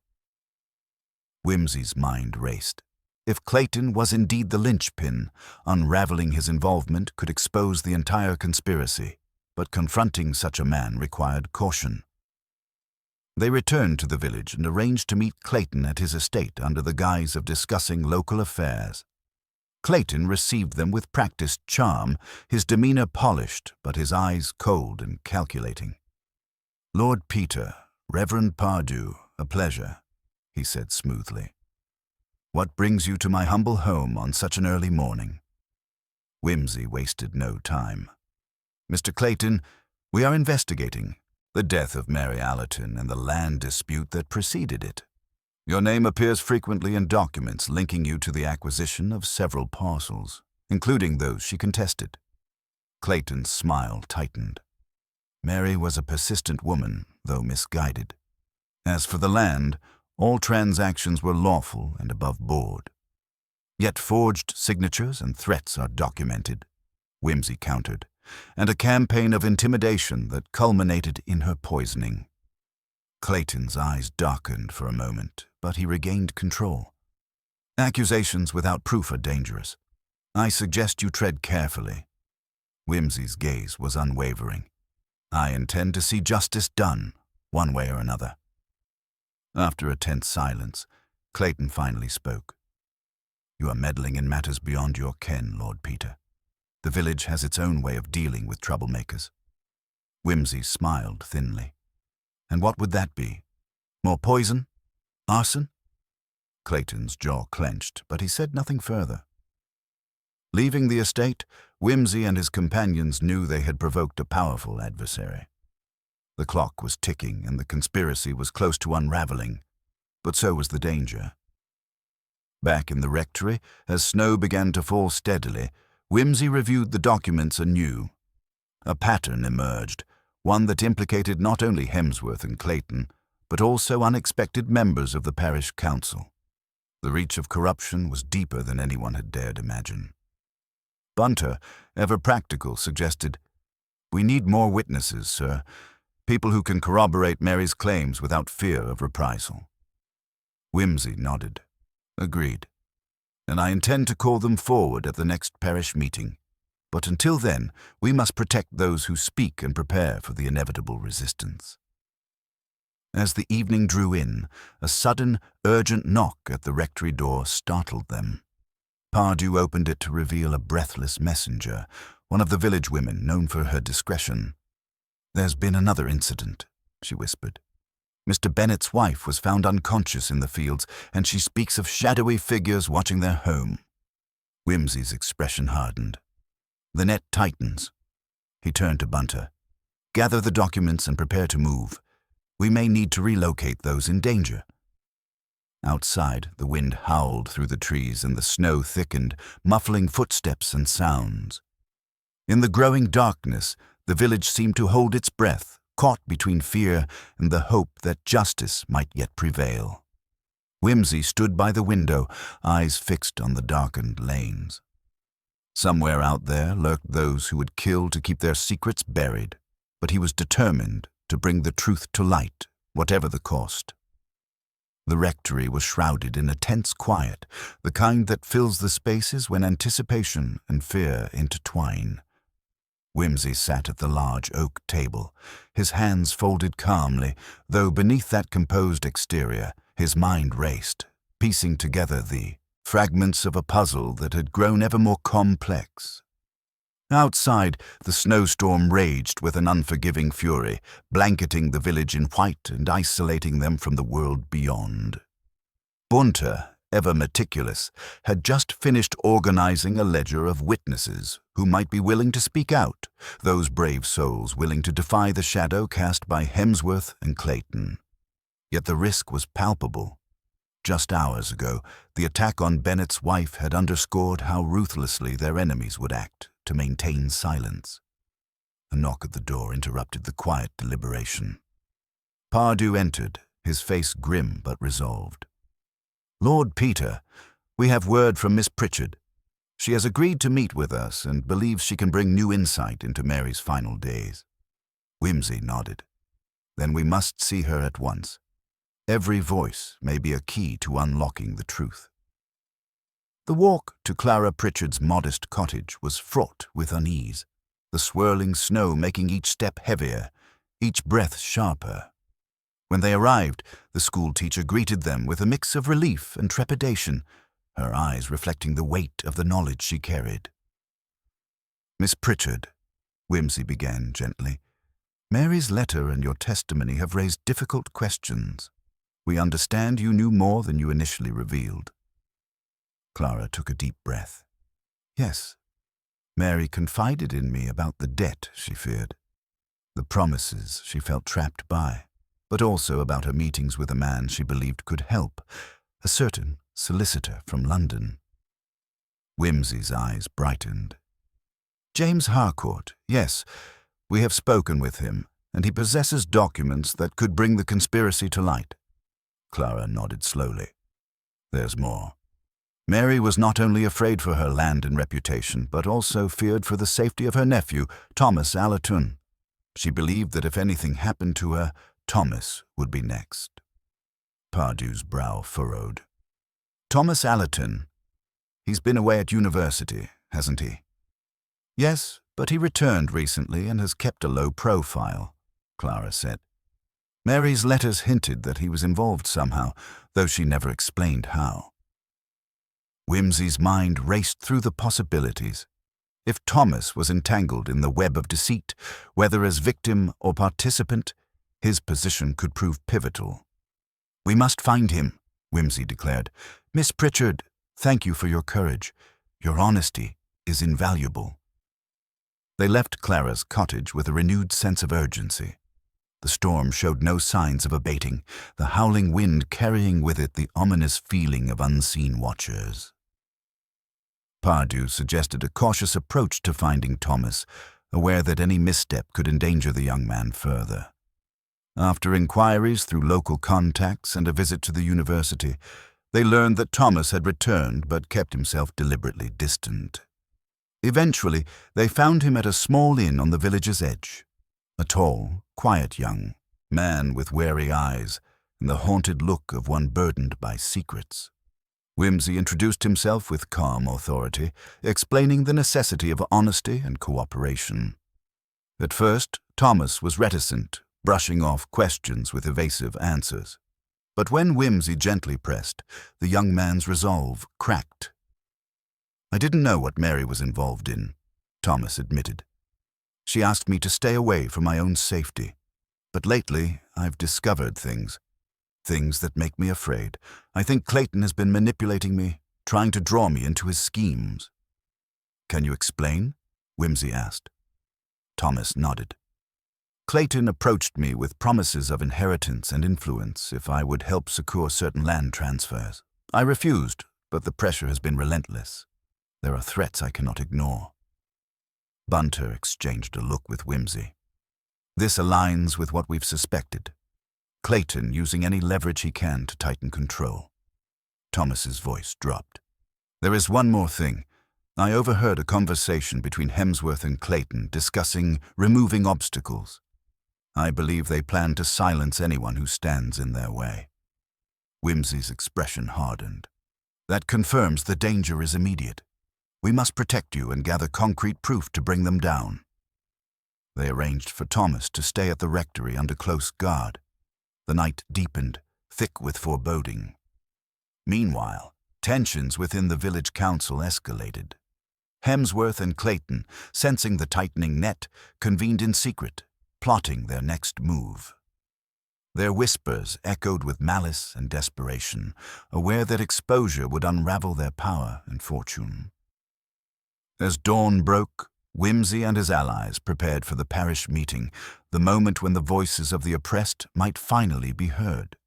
S1: Whimsy's mind raced. If Clayton was indeed the linchpin, unraveling his involvement could expose the entire conspiracy, but confronting such a man required caution. They returned to the village and arranged to meet Clayton at his estate under the guise of discussing local affairs. Clayton received them with practiced charm, his demeanor polished, but his eyes cold and calculating. "Lord Peter, Reverend Pardew, a pleasure," he said smoothly. "What brings you to my humble home on such an early morning?" Whimsy wasted no time. "Mr. Clayton, we are investigating the death of Mary Allerton and the land dispute that preceded it. Your name appears frequently in documents linking you to the acquisition of several parcels, including those she contested." Clayton's smile tightened. Mary was a persistent woman, though misguided. As for the land, all transactions were lawful and above board. "Yet forged signatures and threats are documented," Whimsy countered, "and a campaign of intimidation that culminated in her poisoning." Clayton's eyes darkened for a moment, but he regained control. Accusations without proof are dangerous. I suggest you tread carefully." Whimsy's gaze was unwavering. "I intend to see justice done, one way or another." After a tense silence, Clayton finally spoke. "You are meddling in matters beyond your ken, Lord Peter. The village has its own way of dealing with troublemakers." Whimsy smiled thinly. "And what would that be? More poison? Arson?" Clayton's jaw clenched, but he said nothing further. Leaving the estate, Whimsy and his companions knew they had provoked a powerful adversary. The clock was ticking and the conspiracy was close to unraveling, but so was the danger. Back in the rectory, as snow began to fall steadily, Whimsy reviewed the documents anew. A pattern emerged, one that implicated not only Hemsworth and Clayton, but also unexpected members of the parish council. The reach of corruption was deeper than anyone had dared imagine. Bunter, ever practical, suggested, "We need more witnesses, sir. People who can corroborate Mary's claims without fear of reprisal." Whimsy nodded. "Agreed. And I intend to call them forward at the next parish meeting. But until then, we must protect those who speak and prepare for the inevitable resistance." As the evening drew in, a sudden, urgent knock at the rectory door startled them. Pardew opened it to reveal a breathless messenger, one of the village women known for her discretion. "There's been another incident," she whispered. "Mr. Bennet's wife was found unconscious in the fields, and she speaks of shadowy figures watching their home." Whimsy's expression hardened. "The net tightens." He turned to Bunter. "Gather the documents and prepare to move. We may need to relocate those in danger." Outside, the wind howled through the trees and the snow thickened, muffling footsteps and sounds. In the growing darkness, the village seemed to hold its breath, caught between fear and the hope that justice might yet prevail. Whimsy stood by the window, eyes fixed on the darkened lanes. Somewhere out there lurked those who would kill to keep their secrets buried, but he was determined to bring the truth to light, whatever the cost. The rectory was shrouded in a tense quiet, the kind that fills the spaces when anticipation and fear intertwine. Whimsy sat at the large oak table, his hands folded calmly, though beneath that composed exterior, his mind raced, piecing together the fragments of a puzzle that had grown ever more complex. Outside, the snowstorm raged with an unforgiving fury, blanketing the village in white and isolating them from the world beyond. Bunter, ever meticulous, had just finished organizing a ledger of witnesses who might be willing to speak out, those brave souls willing to defy the shadow cast by Hemsworth and Clayton. Yet the risk was palpable. Just hours ago, the attack on Bennet's wife had underscored how ruthlessly their enemies would act to maintain silence. A knock at the door interrupted the quiet deliberation. Pardew entered, his face grim but resolved. "Lord Peter, we have word from Miss Pritchard. She has agreed to meet with us and believes she can bring new insight into Mary's final days." Whimsy nodded. "Then we must see her at once. Every voice may be a key to unlocking the truth." The walk to Clara Pritchard's modest cottage was fraught with unease, the swirling snow making each step heavier, each breath sharper. When they arrived, the schoolteacher greeted them with a mix of relief and trepidation, her eyes reflecting the weight of the knowledge she carried. "Miss Pritchard," Whimsy began gently, "Mary's letter and your testimony have raised difficult questions. We understand you knew more than you initially revealed." Clara took a deep breath. "Yes, Mary confided in me about the debt she feared, the promises she felt trapped by, but also about her meetings with a man she believed could help, a certain solicitor from London." Whimsy's eyes brightened. "James Harcourt, yes, we have spoken with him, and he possesses documents that could bring the conspiracy to light." Clara nodded slowly. "There's more. Mary was not only afraid for her land and reputation, but also feared for the safety of her nephew, Thomas Allerton. She believed that if anything happened to her, Thomas would be next." Pardew's brow furrowed. Thomas Allerton. He's been away at university, hasn't he? Yes, but he returned recently and has kept a low profile, Clara said. Mary's letters hinted that he was involved somehow, though she never explained how. Whimsy's mind raced through the possibilities. If Thomas was entangled in the web of deceit, whether as victim or participant, his position could prove pivotal. "We must find him," Whimsy declared. "Miss Pritchard, thank you for your courage. Your honesty is invaluable." They left Clara's cottage with a renewed sense of urgency. The storm showed no signs of abating, the howling wind carrying with it the ominous feeling of unseen watchers. Pardew suggested a cautious approach to finding Thomas, aware that any misstep could endanger the young man further. After inquiries through local contacts and a visit to the university, they learned that Thomas had returned but kept himself deliberately distant. Eventually, they found him at a small inn on the village's edge. A tall, quiet young man with wary eyes and the haunted look of one burdened by secrets. Whimsy introduced himself with calm authority, explaining the necessity of honesty and cooperation. At first, Thomas was reticent, brushing off questions with evasive answers. But when Whimsy gently pressed, the young man's resolve cracked. "I didn't know what Mary was involved in," Thomas admitted. "She asked me to stay away for my own safety. But lately, I've discovered things that make me afraid. I think Clayton has been manipulating me, trying to draw me into his schemes." "Can you explain?" Whimsy asked. Thomas nodded. "Clayton approached me with promises of inheritance and influence if I would help secure certain land transfers. I refused, but the pressure has been relentless. There are threats I cannot ignore." Bunter exchanged a look with Whimsy. "This aligns with what we've suspected. Clayton using any leverage he can to tighten control." Thomas's voice dropped. "There is one more thing. I overheard a conversation between Hemsworth and Clayton discussing removing obstacles. I believe they plan to silence anyone who stands in their way." Whimsy's expression hardened. "That confirms the danger is immediate. We must protect you and gather concrete proof to bring them down." They arranged for Thomas to stay at the rectory under close guard. The night deepened, thick with foreboding. Meanwhile, tensions within the village council escalated. Hemsworth and Clayton, sensing the tightening net, convened in secret, plotting their next move. Their whispers echoed with malice and desperation, aware that exposure would unravel their power and fortune. As dawn broke, Whimsy and his allies prepared for the parish meeting, the moment when the voices of the oppressed might finally be heard.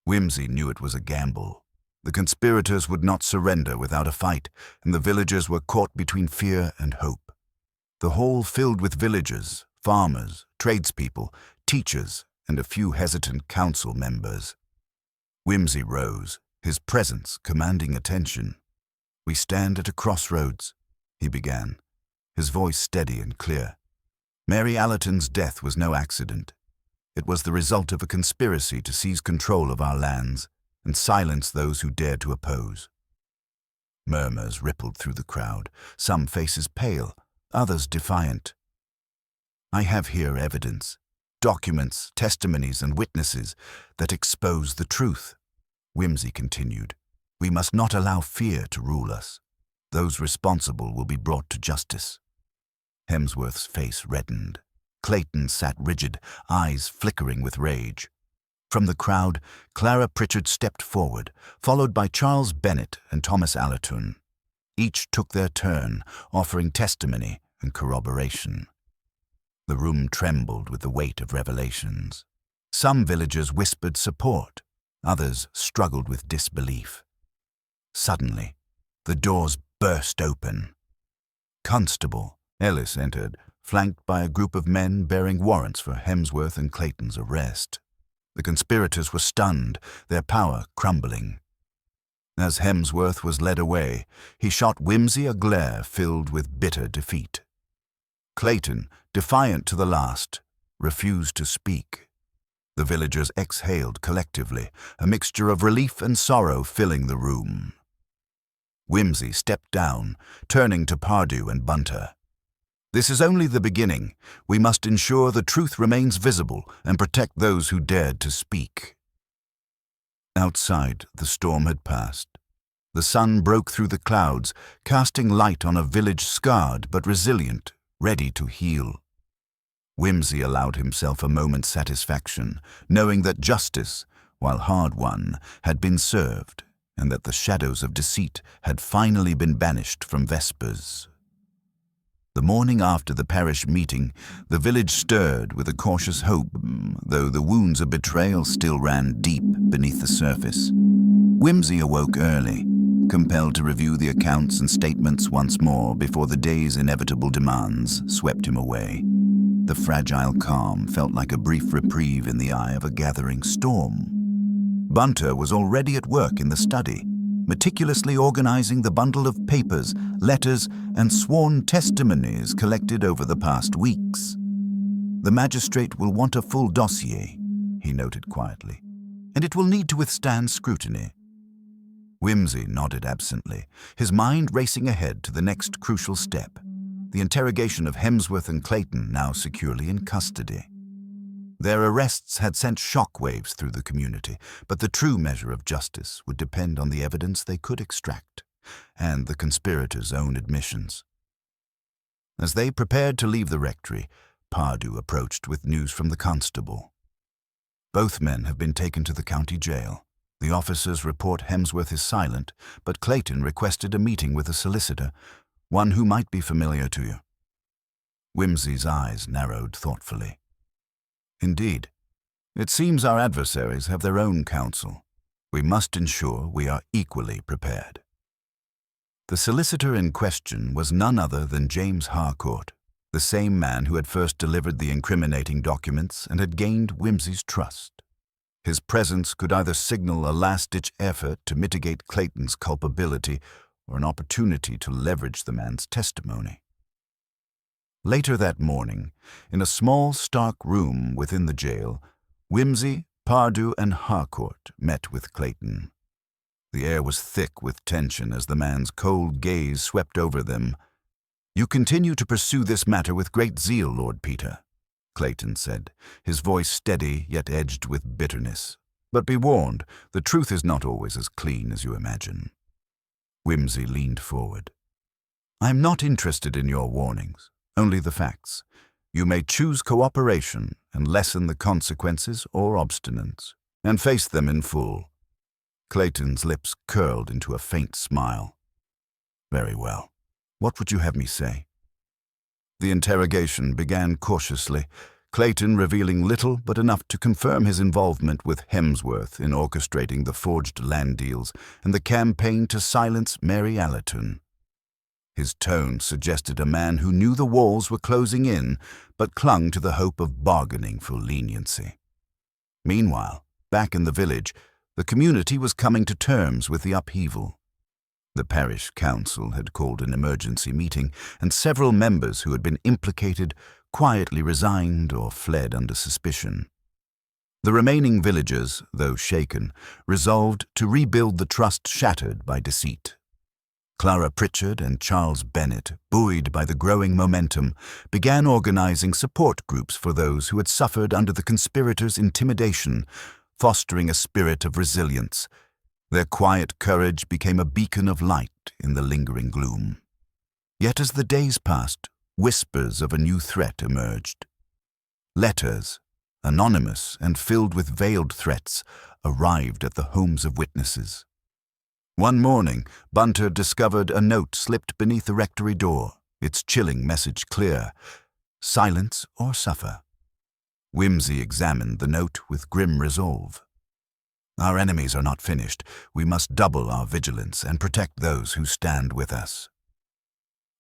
S1: Whimsy knew it was a gamble. The conspirators would not surrender without a fight, and the villagers were caught between fear and hope. The hall filled with villagers, farmers, tradespeople, teachers, and a few hesitant council members. Whimsy rose, his presence commanding attention. "We stand at a crossroads," he began, his voice steady and clear. "Mary Allerton's death was no accident. It was the result of a conspiracy to seize control of our lands and silence those who dared to oppose." Murmurs rippled through the crowd, some faces pale, others defiant. "I have here evidence, documents, testimonies, and witnesses that expose the truth," Whimsy continued. "We must not allow fear to rule us. Those responsible will be brought to justice." Hemsworth's face reddened. Clayton sat rigid, eyes flickering with rage. From the crowd, Clara Pritchard stepped forward, followed by Charles Bennett and Thomas Allerton. Each took their turn, offering testimony and corroboration. The room trembled with the weight of revelations. Some villagers whispered support, others struggled with disbelief. Suddenly, the doors burst open. Constable Ellis entered, flanked by a group of men bearing warrants for Hemsworth and Clayton's arrest. The conspirators were stunned, their power crumbling. As Hemsworth was led away, he shot Whimsy a glare filled with bitter defeat. Clayton, defiant to the last, refused to speak. The villagers exhaled collectively, a mixture of relief and sorrow filling the room. Whimsy stepped down, turning to Pardew and Bunter. "This is only the beginning. We must ensure the truth remains visible and protect those who dared to speak." Outside, the storm had passed. The sun broke through the clouds, casting light on a village scarred but resilient, ready to heal. Whimsy allowed himself a moment's satisfaction, knowing that justice, while hard won, had been served, and that the shadows of deceit had finally been banished from Vespers. The morning after the parish meeting, the village stirred with a cautious hope, though the wounds of betrayal still ran deep beneath the surface. Whimsy awoke early, compelled to review the accounts and statements once more before the day's inevitable demands swept him away. The fragile calm felt like a brief reprieve in the eye of a gathering storm. Bunter was already at work in the study, meticulously organizing the bundle of papers, letters, and sworn testimonies collected over the past weeks. "The magistrate will want a full dossier," he noted quietly, "and it will need to withstand scrutiny." Whimsy nodded absently, his mind racing ahead to the next crucial step, the interrogation of Hemsworth and Clayton, now securely in custody. Their arrests had sent shockwaves through the community, but the true measure of justice would depend on the evidence they could extract, and the conspirators' own admissions. As they prepared to leave the rectory, Pardew approached with news from the constable. "Both men have been taken to the county jail. The officers report Hemsworth is silent, but Clayton requested a meeting with a solicitor, one who might be familiar to you." Whimsy's eyes narrowed thoughtfully. "Indeed. It seems our adversaries have their own counsel. We must ensure we are equally prepared." The solicitor in question was none other than James Harcourt, the same man who had first delivered the incriminating documents and had gained Whimsy's trust. His presence could either signal a last-ditch effort to mitigate Clayton's culpability or an opportunity to leverage the man's testimony. Later that morning, in a small, stark room within the jail, Whimsy, Pardew, and Harcourt met with Clayton. The air was thick with tension as the man's cold gaze swept over them. "You continue to pursue this matter with great zeal, Lord Peter," Clayton said, his voice steady yet edged with bitterness. "But be warned, the truth is not always as clean as you imagine." Whimsy leaned forward. "I am not interested in your warnings. Only the facts. You may choose cooperation and lessen the consequences or obstinance, and face them in full." Clayton's lips curled into a faint smile. "Very well. What would you have me say?" The interrogation began cautiously, Clayton revealing little but enough to confirm his involvement with Hemsworth in orchestrating the forged land deals and the campaign to silence Mary Allerton. His tone suggested a man who knew the walls were closing in, but clung to the hope of bargaining for leniency. Meanwhile, back in the village, the community was coming to terms with the upheaval. The parish council had called an emergency meeting, and several members who had been implicated quietly resigned or fled under suspicion. The remaining villagers, though shaken, resolved to rebuild the trust shattered by deceit. Clara Pritchard and Charles Bennett, buoyed by the growing momentum, began organizing support groups for those who had suffered under the conspirators' intimidation, fostering a spirit of resilience. Their quiet courage became a beacon of light in the lingering gloom. Yet as the days passed, whispers of a new threat emerged. Letters, anonymous and filled with veiled threats, arrived at the homes of witnesses. One morning, Bunter discovered a note slipped beneath the rectory door, its chilling message clear: silence or suffer. Whimsy examined the note with grim resolve. "Our enemies are not finished. We must double our vigilance and protect those who stand with us."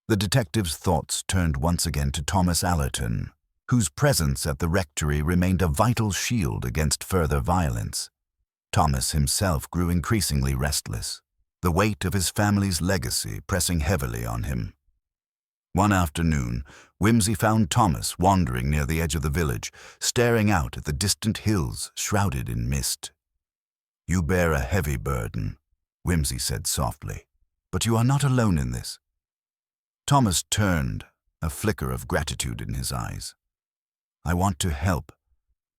S1: The detective's thoughts turned once again to Thomas Allerton, whose presence at the rectory remained a vital shield against further violence. Thomas himself grew increasingly restless, the weight of his family's legacy pressing heavily on him. One afternoon, Whimsy found Thomas wandering near the edge of the village, staring out at the distant hills shrouded in mist. "You bear a heavy burden," Whimsy said softly, "but you are not alone in this." Thomas turned, a flicker of gratitude in his eyes. "I want to help,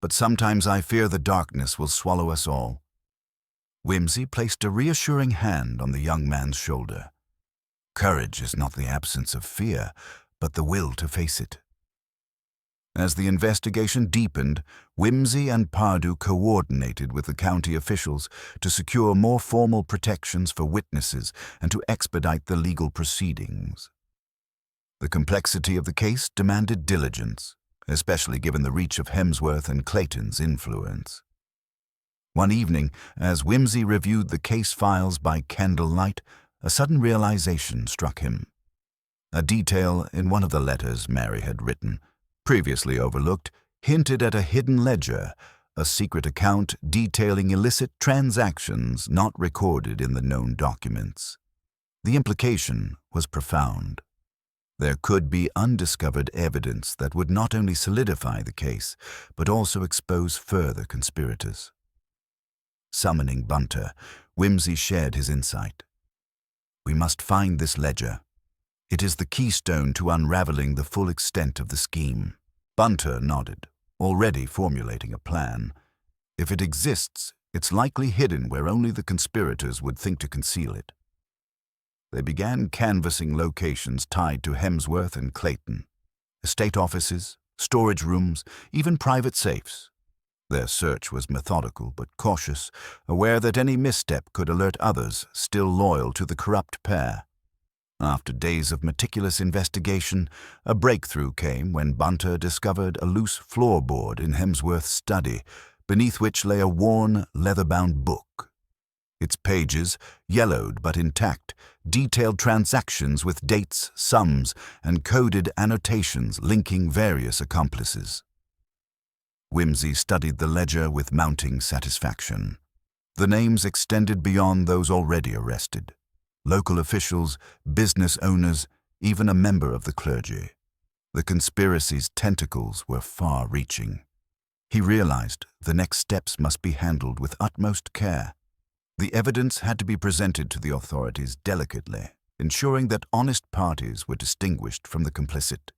S1: but sometimes I fear the darkness will swallow us all." Whimsy placed a reassuring hand on the young man's shoulder. Courage is not the absence of fear, but the will to face it. As the investigation deepened, Whimsy and Pardu coordinated with the county officials to secure more formal protections for witnesses and to expedite the legal proceedings. The complexity of the case demanded diligence, especially given the reach of Hemsworth and Clayton's influence. One evening, as Whimsy reviewed the case files by candlelight, a sudden realization struck him. A detail in one of the letters Mary had written, previously overlooked, hinted at a hidden ledger, a secret account detailing illicit transactions not recorded in the known documents. The implication was profound. There could be undiscovered evidence that would not only solidify the case, but also expose further conspirators. Summoning Bunter, Whimsy shared his insight. "We must find this ledger. It is the keystone to unraveling the full extent of the scheme." Bunter nodded, already formulating a plan. If it exists, it's likely hidden where only the conspirators would think to conceal it. They began canvassing locations tied to Hemsworth and Clayton. Estate offices, storage rooms, even private safes. Their search was methodical but cautious, aware that any misstep could alert others still loyal to the corrupt pair. After days of meticulous investigation, a breakthrough came when Bunter discovered a loose floorboard in Hemsworth's study, beneath which lay a worn, leather-bound book. Its pages, yellowed but intact, detailed transactions with dates, sums, and coded annotations linking various accomplices. Whimsy studied the ledger with mounting satisfaction. The names extended beyond those already arrested. Local officials, business owners, even a member of the clergy. The conspiracy's tentacles were far-reaching. He realized the next steps must be handled with utmost care. The evidence had to be presented to the authorities delicately, ensuring that honest parties were distinguished from the complicit.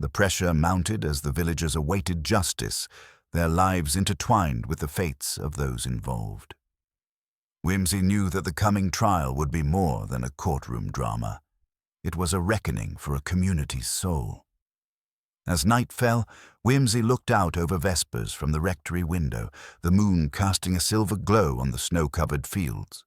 S1: The pressure mounted as the villagers awaited justice, their lives intertwined with the fates of those involved. Whimsy knew that the coming trial would be more than a courtroom drama. It was a reckoning for a community's soul. As night fell, Whimsy looked out over Vespers from the rectory window, the moon casting a silver glow on the snow-covered fields.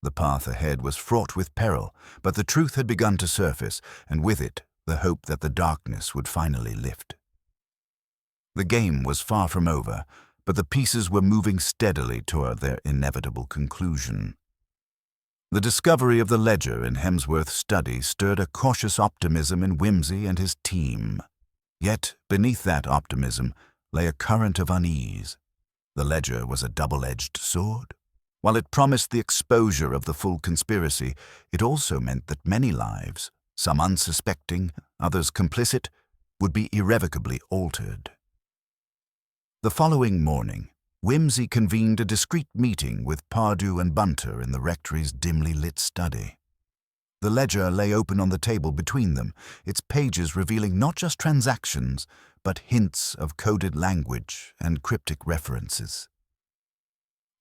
S1: The path ahead was fraught with peril, but the truth had begun to surface, and with it, the hope that the darkness would finally lift. The game was far from over, but the pieces were moving steadily toward their inevitable conclusion. The discovery of the ledger in Hemsworth's study stirred a cautious optimism in Whimsy and his team. Yet, beneath that optimism, lay a current of unease. The ledger was a double-edged sword. While it promised the exposure of the full conspiracy, it also meant that many lives, some unsuspecting, others complicit, would be irrevocably altered. The following morning, Whimsy convened a discreet meeting with Pardu and Bunter in the rectory's dimly lit study. The ledger lay open on the table between them, its pages revealing not just transactions, but hints of coded language and cryptic references.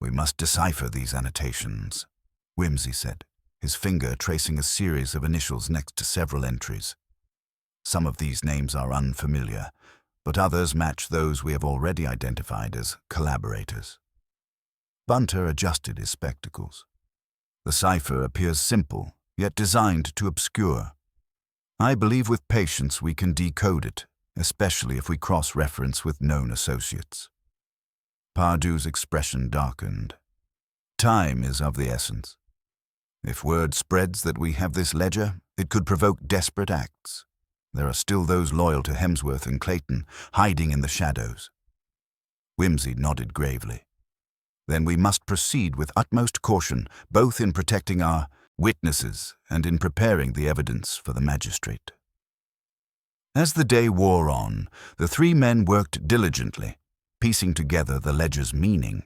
S1: "We must decipher these annotations," Whimsy said, his finger tracing a series of initials next to several entries. "Some of these names are unfamiliar, but others match those we have already identified as collaborators." Bunter adjusted his spectacles. "The cipher appears simple, yet designed to obscure. I believe with patience we can decode it, especially if we cross-reference with known associates." Pardu's expression darkened. "Time is of the essence. If word spreads that we have this ledger, it could provoke desperate acts. There are still those loyal to Hemsworth and Clayton, hiding in the shadows." Whimsy nodded gravely. "Then we must proceed with utmost caution, both in protecting our witnesses and in preparing the evidence for the magistrate." As the day wore on, the three men worked diligently, piecing together the ledger's meaning.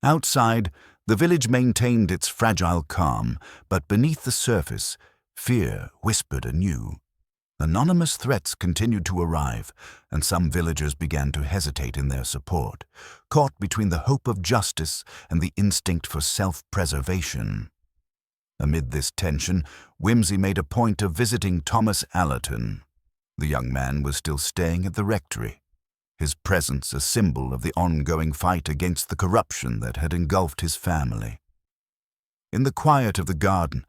S1: Outside, the village maintained its fragile calm, but beneath the surface, fear whispered anew. Anonymous threats continued to arrive, and some villagers began to hesitate in their support, caught between the hope of justice and the instinct for self-preservation. Amid this tension, Whimsy made a point of visiting Thomas Allerton. The young man was still staying at the rectory, his presence a symbol of the ongoing fight against the corruption that had engulfed his family. In the quiet of the garden,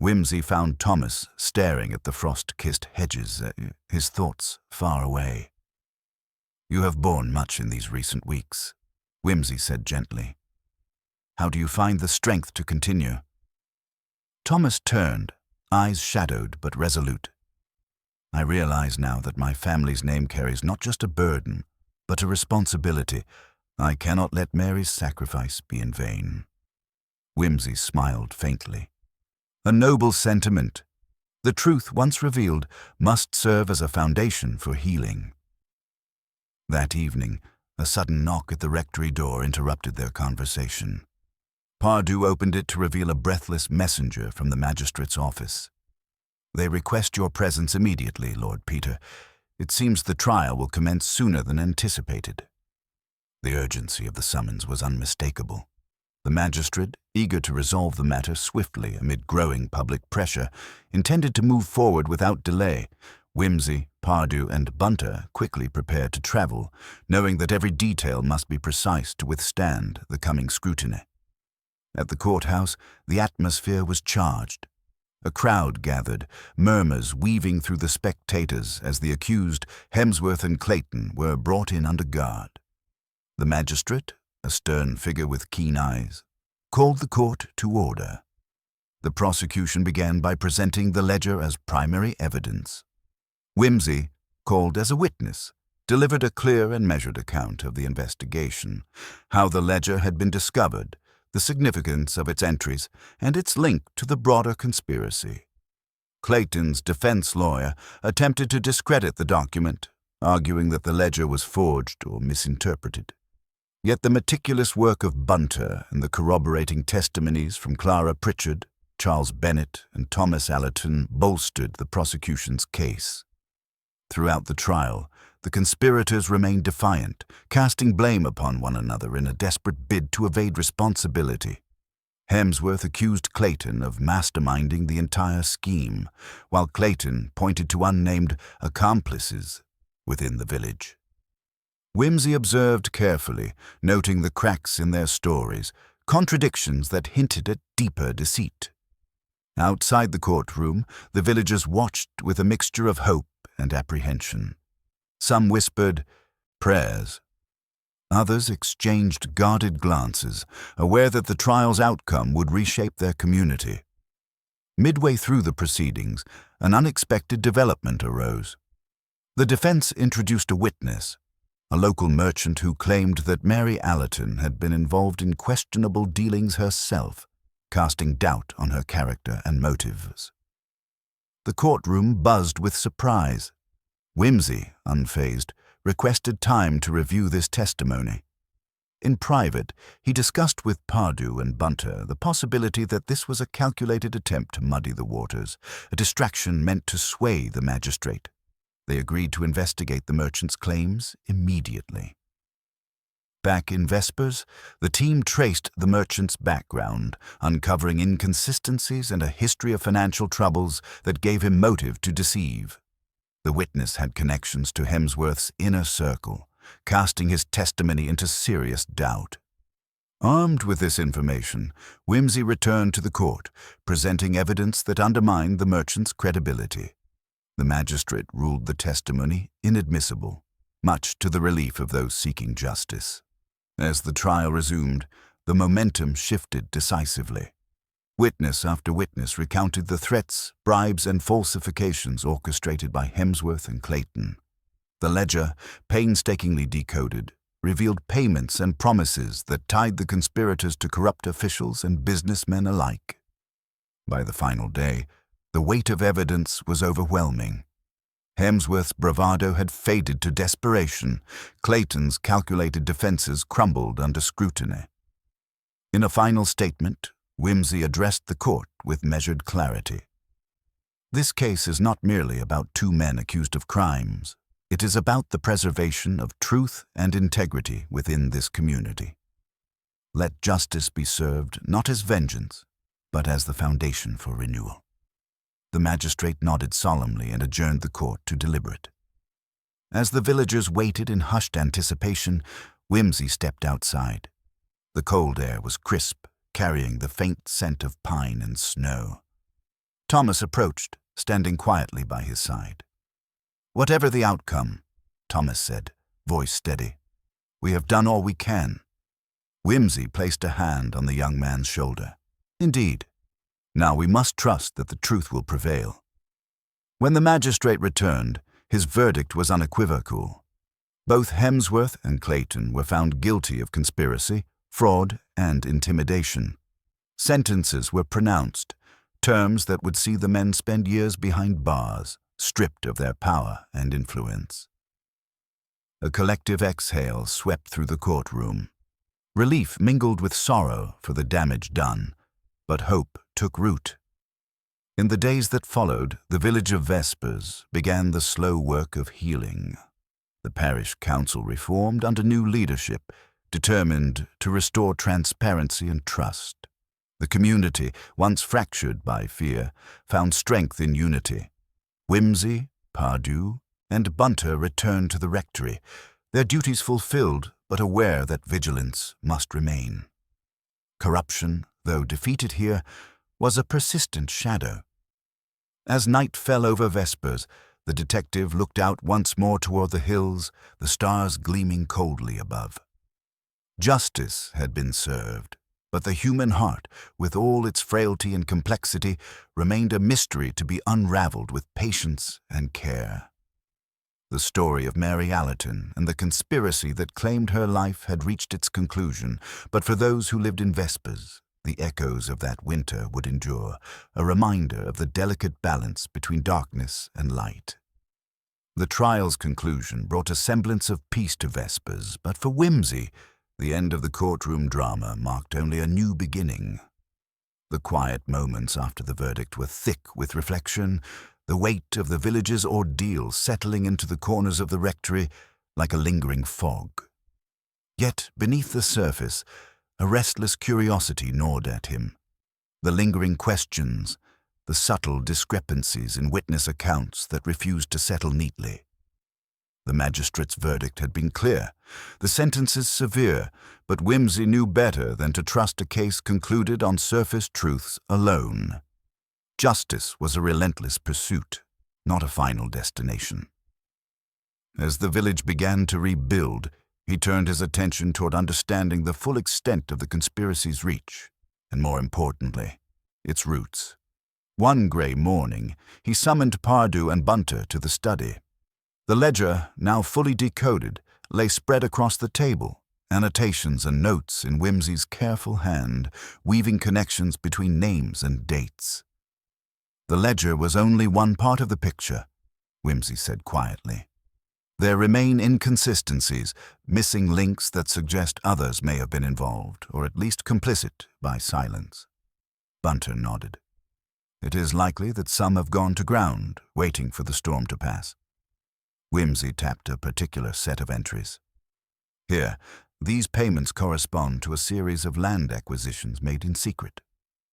S1: Whimsy found Thomas staring at the frost-kissed hedges, his thoughts far away. "You have borne much in these recent weeks," Whimsy said gently. "How do you find the strength to continue?" Thomas turned, eyes shadowed but resolute. "I realize now that my family's name carries not just a burden, but a responsibility. I cannot let Mary's sacrifice be in vain." Whimsy smiled faintly. "A noble sentiment. The truth, once revealed, must serve as a foundation for healing." That evening, a sudden knock at the rectory door interrupted their conversation. Pardew opened it to reveal a breathless messenger from the magistrate's office. "They request your presence immediately, Lord Peter. It seems the trial will commence sooner than anticipated." The urgency of the summons was unmistakable. The magistrate, eager to resolve the matter swiftly amid growing public pressure, intended to move forward without delay. Whimsy, Pardew, and Bunter quickly prepared to travel, knowing that every detail must be precise to withstand the coming scrutiny. At the courthouse, the atmosphere was charged. A crowd gathered, murmurs weaving through the spectators as the accused, Hemsworth and Clayton, were brought in under guard. The magistrate, a stern figure with keen eyes, called the court to order. The prosecution began by presenting the ledger as primary evidence. Whimsy, called as a witness, delivered a clear and measured account of the investigation, how the ledger had been discovered, the significance of its entries, and its link to the broader conspiracy. Clayton's defense lawyer attempted to discredit the document, arguing that the ledger was forged or misinterpreted. Yet the meticulous work of Bunter and the corroborating testimonies from Clara Pritchard, Charles Bennett, and Thomas Allerton bolstered the prosecution's case. Throughout the trial, the conspirators remained defiant, casting blame upon one another in a desperate bid to evade responsibility. Hemsworth accused Clayton of masterminding the entire scheme, while Clayton pointed to unnamed accomplices within the village. Whimsy observed carefully, noting the cracks in their stories, contradictions that hinted at deeper deceit. Outside the courtroom, the villagers watched with a mixture of hope and apprehension. Some whispered prayers. Others exchanged guarded glances, aware that the trial's outcome would reshape their community. Midway through the proceedings, an unexpected development arose. The defense introduced a witness, a local merchant who claimed that Mary Allerton had been involved in questionable dealings herself, casting doubt on her character and motives. The courtroom buzzed with surprise. Whimsy, unfazed, requested time to review this testimony. In private, he discussed with Pardew and Bunter the possibility that this was a calculated attempt to muddy the waters, a distraction meant to sway the magistrate. They agreed to investigate the merchant's claims immediately. Back in Vespers, the team traced the merchant's background, uncovering inconsistencies and a history of financial troubles that gave him motive to deceive. The witness had connections to Hemsworth's inner circle, casting his testimony into serious doubt. Armed with this information, Whimsy returned to the court, presenting evidence that undermined the merchant's credibility. The magistrate ruled the testimony inadmissible, much to the relief of those seeking justice. As the trial resumed, the momentum shifted decisively. Witness after witness recounted the threats, bribes, and falsifications orchestrated by Hemsworth and Clayton. The ledger, painstakingly decoded, revealed payments and promises that tied the conspirators to corrupt officials and businessmen alike. By the final day, the weight of evidence was overwhelming. Hemsworth's bravado had faded to desperation. Clayton's calculated defenses crumbled under scrutiny. In a final statement, Whimsy addressed the court with measured clarity. This case is not merely about two men accused of crimes. It is about the preservation of truth and integrity within this community. Let justice be served not as vengeance, but as the foundation for renewal. The magistrate nodded solemnly and adjourned the court to deliberate. As the villagers waited in hushed anticipation, Whimsy stepped outside. The cold air was crisp, carrying the faint scent of pine and snow. Thomas approached, standing quietly by his side. "Whatever the outcome," Thomas said, voice steady, "we have done all we can." Whimsy placed a hand on the young man's shoulder. "Indeed. Now we must trust that the truth will prevail." When the magistrate returned, his verdict was unequivocal. Both Hemsworth and Clayton were found guilty of conspiracy, fraud, and intimidation. Sentences were pronounced, terms that would see the men spend years behind bars, stripped of their power and influence. A collective exhale swept through the courtroom. Relief mingled with sorrow for the damage done, but hope took root. In the days that followed, the village of Vespers began the slow work of healing. The parish council reformed under new leadership, determined to restore transparency and trust. The community, once fractured by fear, found strength in unity. Whimsy, Pardue, and Bunter returned to the rectory, their duties fulfilled, but aware that vigilance must remain. Corruption, though defeated here, was a persistent shadow. As night fell over Vespers, the detective looked out once more toward the hills, the stars gleaming coldly above. Justice had been served, but the human heart, with all its frailty and complexity, remained a mystery to be unraveled with patience and care. The story of Mary Allerton and the conspiracy that claimed her life had reached its conclusion, but for those who lived in Vespers, the echoes of that winter would endure, a reminder of the delicate balance between darkness and light. The trial's conclusion brought a semblance of peace to Vespers, but for Whimsy, the end of the courtroom drama marked only a new beginning. The quiet moments after the verdict were thick with reflection, the weight of the village's ordeal settling into the corners of the rectory like a lingering fog. Yet, beneath the surface, a restless curiosity gnawed at him. The lingering questions, the subtle discrepancies in witness accounts that refused to settle neatly. The magistrate's verdict had been clear, the sentences severe, but Whimsy knew better than to trust a case concluded on surface truths alone. Justice was a relentless pursuit, not a final destination. As the village began to rebuild, he turned his attention toward understanding the full extent of the conspiracy's reach, and more importantly, its roots. One gray morning, he summoned Pardue and Bunter to the study. The ledger, now fully decoded, lay spread across the table, annotations and notes in Whimsy's careful hand, weaving connections between names and dates. "The ledger was only one part of the picture," Whimsy said quietly. "There remain inconsistencies, missing links that suggest others may have been involved, or at least complicit, by silence." Bunter nodded. "It is likely that some have gone to ground, waiting for the storm to pass." Whimsy tapped a particular set of entries. "Here, these payments correspond to a series of land acquisitions made in secret.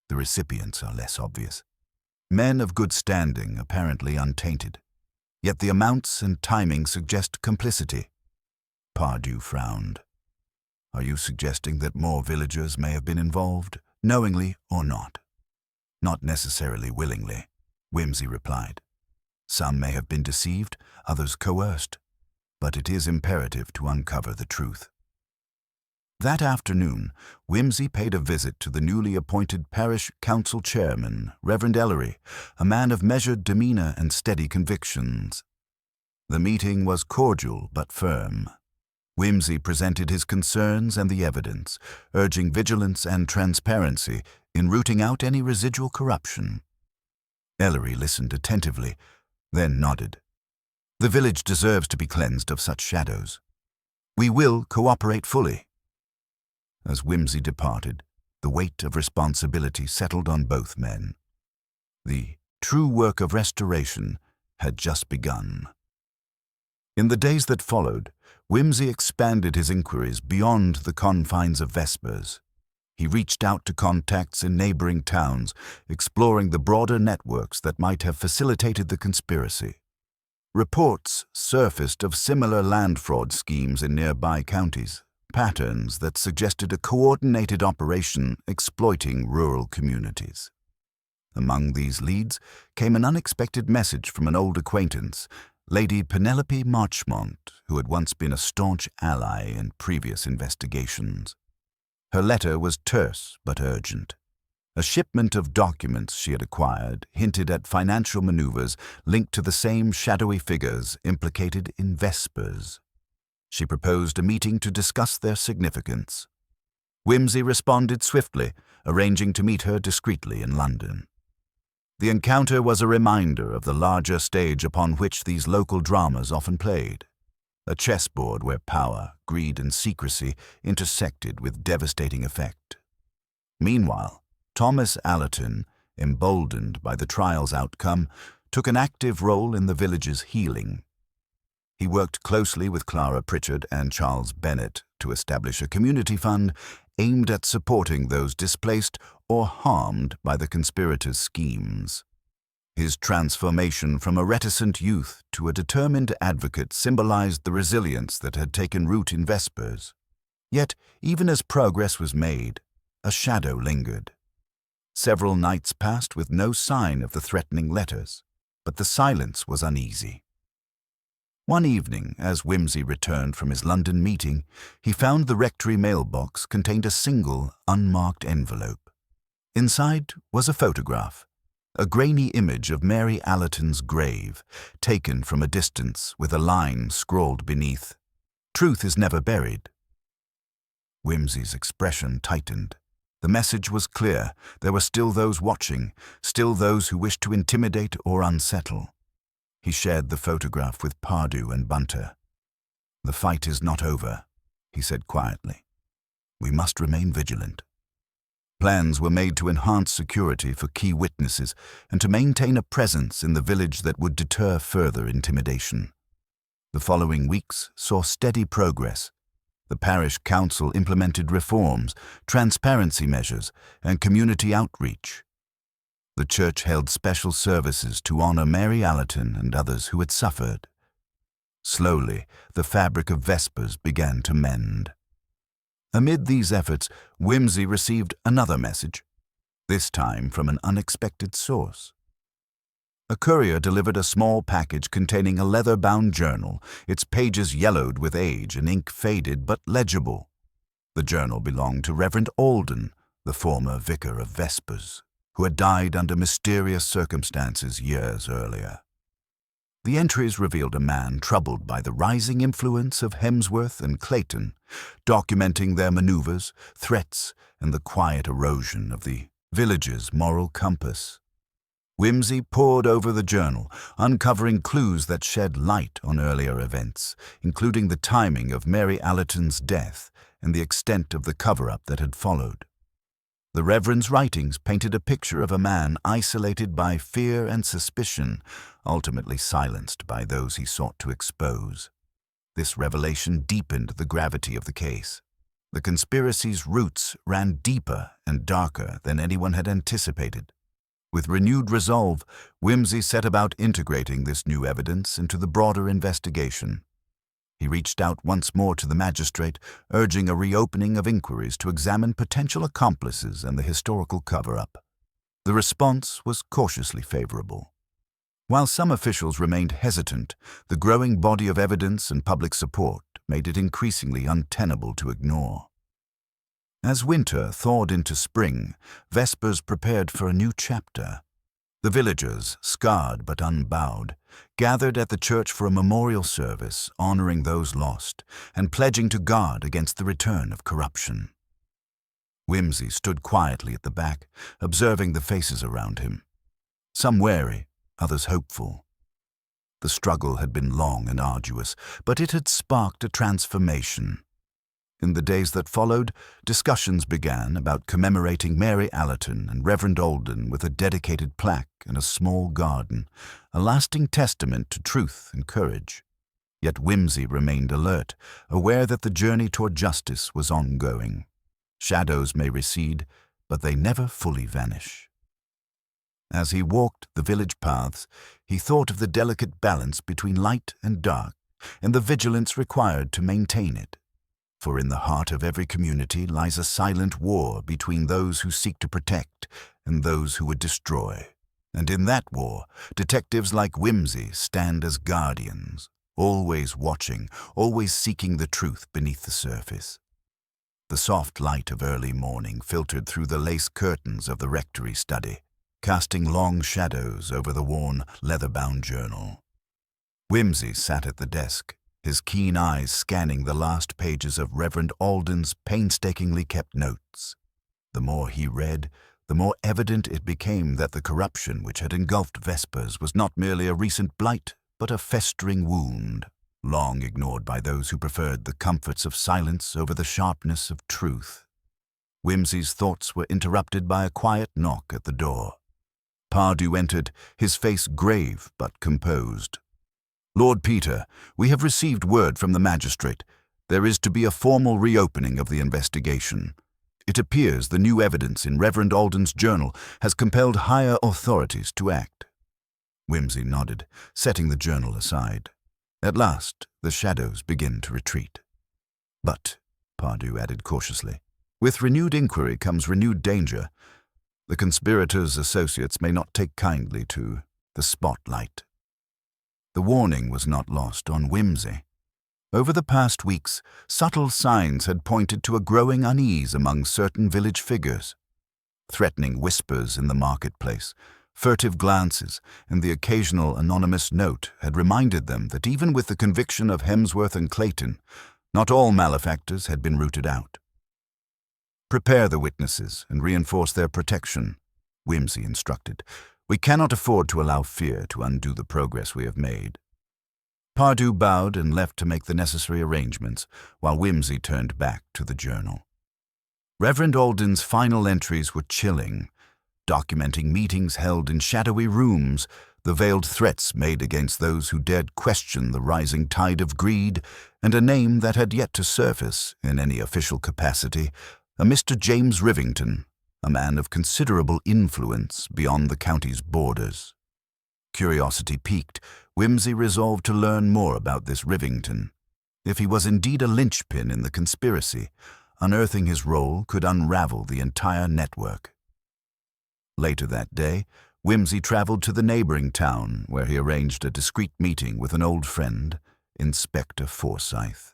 S1: The recipients are less obvious. Men of good standing, apparently untainted. Yet the amounts and timing suggest complicity." Pardue frowned. "Are you suggesting that more villagers may have been involved, knowingly or not?" "Not necessarily willingly," Whimsy replied. "Some may have been deceived, others coerced, but it is imperative to uncover the truth." That afternoon, Whimsy paid a visit to the newly appointed parish council chairman, Reverend Ellery, a man of measured demeanor and steady convictions. The meeting was cordial but firm. Whimsy presented his concerns and the evidence, urging vigilance and transparency in rooting out any residual corruption. Ellery listened attentively, then nodded. The village deserves to be cleansed of such shadows. We will cooperate fully." As Whimsy departed, the weight of responsibility settled on both men. The true work of restoration had just begun. In the days that followed, Whimsy expanded his inquiries beyond the confines of Vespers. He reached out to contacts in neighboring towns, exploring the broader networks that might have facilitated the conspiracy. Reports surfaced of similar land fraud schemes in nearby counties, patterns that suggested a coordinated operation exploiting rural communities. Among these leads came an unexpected message from an old acquaintance, Lady Penelope Marchmont, who had once been a staunch ally in previous investigations. Her letter was terse but urgent. A shipment of documents she had acquired hinted at financial maneuvers linked to the same shadowy figures implicated in Vespers. She proposed a meeting to discuss their significance. Whimsy responded swiftly, arranging to meet her discreetly in London. The encounter was a reminder of the larger stage upon which these local dramas often played, a chessboard where power, greed, and secrecy intersected with devastating effect. Meanwhile, Thomas Allerton, emboldened by the trial's outcome, took an active role in the village's healing. He worked closely with Clara Pritchard and Charles Bennett to establish a community fund aimed at supporting those displaced or harmed by the conspirators' schemes. His transformation from a reticent youth to a determined advocate symbolized the resilience that had taken root in Vespers. Yet, even as progress was made, a shadow lingered. Several nights passed with no sign of the threatening letters, but the silence was uneasy. One evening, as Whimsy returned from his London meeting, he found the rectory mailbox contained a single, unmarked envelope. Inside was a photograph, a grainy image of Mary Allerton's grave, taken from a distance with a line scrawled beneath, "Truth is never buried." Whimsy's expression tightened. The message was clear. There were still those watching, still those who wished to intimidate or unsettle. He shared the photograph with Pardew and Bunter. "The fight is not over," he said quietly. "We must remain vigilant." Plans were made to enhance security for key witnesses and to maintain a presence in the village that would deter further intimidation. The following weeks saw steady progress. The parish council implemented reforms, transparency measures, and community outreach. The church held special services to honor Mary Allerton and others who had suffered. Slowly, the fabric of Vespers began to mend. Amid these efforts, Whimsy received another message, this time from an unexpected source. A courier delivered a small package containing a leather-bound journal, its pages yellowed with age and ink faded but legible. The journal belonged to Reverend Alden, the former vicar of Vespers, who had died under mysterious circumstances years earlier. The entries revealed a man troubled by the rising influence of Hemsworth and Clayton, documenting their maneuvers, threats, and the quiet erosion of the village's moral compass. Whimsy pored over the journal, uncovering clues that shed light on earlier events, including the timing of Mary Allerton's death and the extent of the cover-up that had followed. The Reverend's writings painted a picture of a man isolated by fear and suspicion, ultimately silenced by those he sought to expose. This revelation deepened the gravity of the case. The conspiracy's roots ran deeper and darker than anyone had anticipated. With renewed resolve, Whimsy set about integrating this new evidence into the broader investigation. He reached out once more to the magistrate, urging a reopening of inquiries to examine potential accomplices and the historical cover-up. The response was cautiously favorable. While some officials remained hesitant, the growing body of evidence and public support made it increasingly untenable to ignore. As winter thawed into spring, Vespers prepared for a new chapter. The villagers, scarred but unbowed, gathered at the church for a memorial service honoring those lost and pledging to guard against the return of corruption. Whimsy stood quietly at the back, observing the faces around him. Some wary, others hopeful. The struggle had been long and arduous, but it had sparked a transformation. In the days that followed, discussions began about commemorating Mary Allerton and Reverend Alden with a dedicated plaque and a small garden, a lasting testament to truth and courage. Yet Whimsy remained alert, aware that the journey toward justice was ongoing. Shadows may recede, but they never fully vanish. As he walked the village paths, he thought of the delicate balance between light and dark, and the vigilance required to maintain it. For in the heart of every community lies a silent war between those who seek to protect and those who would destroy. And in that war, detectives like Whimsy stand as guardians, always watching, always seeking the truth beneath the surface. The soft light of early morning filtered through the lace curtains of the rectory study, casting long shadows over the worn, leather-bound journal. Whimsy sat at the desk, his keen eyes scanning the last pages of Reverend Alden's painstakingly kept notes. The more he read, the more evident it became that the corruption which had engulfed Vespers was not merely a recent blight, but a festering wound, long ignored by those who preferred the comforts of silence over the sharpness of truth. Whimsy's thoughts were interrupted by a quiet knock at the door. Pardew entered, his face grave but composed. "Lord Peter, we have received word from the magistrate. There is to be a formal reopening of the investigation. It appears the new evidence in Reverend Alden's journal has compelled higher authorities to act." Whimsy nodded, setting the journal aside. At last, the shadows begin to retreat. "But," Pardew added cautiously, "with renewed inquiry comes renewed danger. The conspirators' associates may not take kindly to the spotlight." The warning was not lost on Whimsy. Over the past weeks, subtle signs had pointed to a growing unease among certain village figures. Threatening whispers in the marketplace, furtive glances, and the occasional anonymous note had reminded them that even with the conviction of Hemsworth and Clayton, not all malefactors had been rooted out. "Prepare the witnesses and reinforce their protection," Whimsy instructed. "We cannot afford to allow fear to undo the progress we have made." Pardew bowed and left to make the necessary arrangements, while Whimsy turned back to the journal. Reverend Alden's final entries were chilling, documenting meetings held in shadowy rooms, the veiled threats made against those who dared question the rising tide of greed, and a name that had yet to surface in any official capacity, a Mr. James Rivington, a man of considerable influence beyond the county's borders. Curiosity piqued, Whimsy resolved to learn more about this Rivington. If he was indeed a linchpin in the conspiracy, unearthing his role could unravel the entire network. Later that day, Whimsy traveled to the neighboring town, where he arranged a discreet meeting with an old friend, Inspector Forsyth.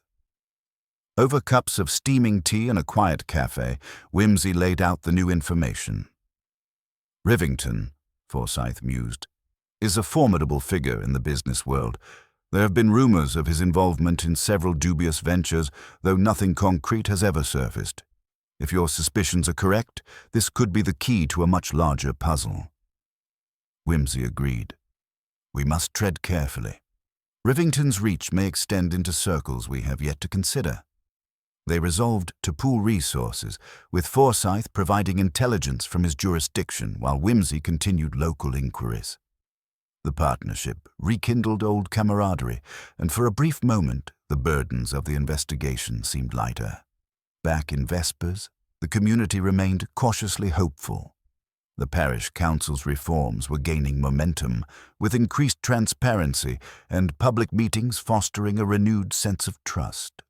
S1: Over cups of steaming tea in a quiet cafe, Whimsy laid out the new information. "Rivington," Forsyth mused, "is a formidable figure in the business world. There have been rumors of his involvement in several dubious ventures, though nothing concrete has ever surfaced. If your suspicions are correct, this could be the key to a much larger puzzle." Whimsy agreed. "We must tread carefully. Rivington's reach may extend into circles we have yet to consider." They resolved to pool resources, with Forsyth providing intelligence from his jurisdiction while Whimsy continued local inquiries. The partnership rekindled old camaraderie, and for a brief moment the burdens of the investigation seemed lighter. Back in Vespers, the community remained cautiously hopeful. The parish council's reforms were gaining momentum, with increased transparency and public meetings fostering a renewed sense of trust.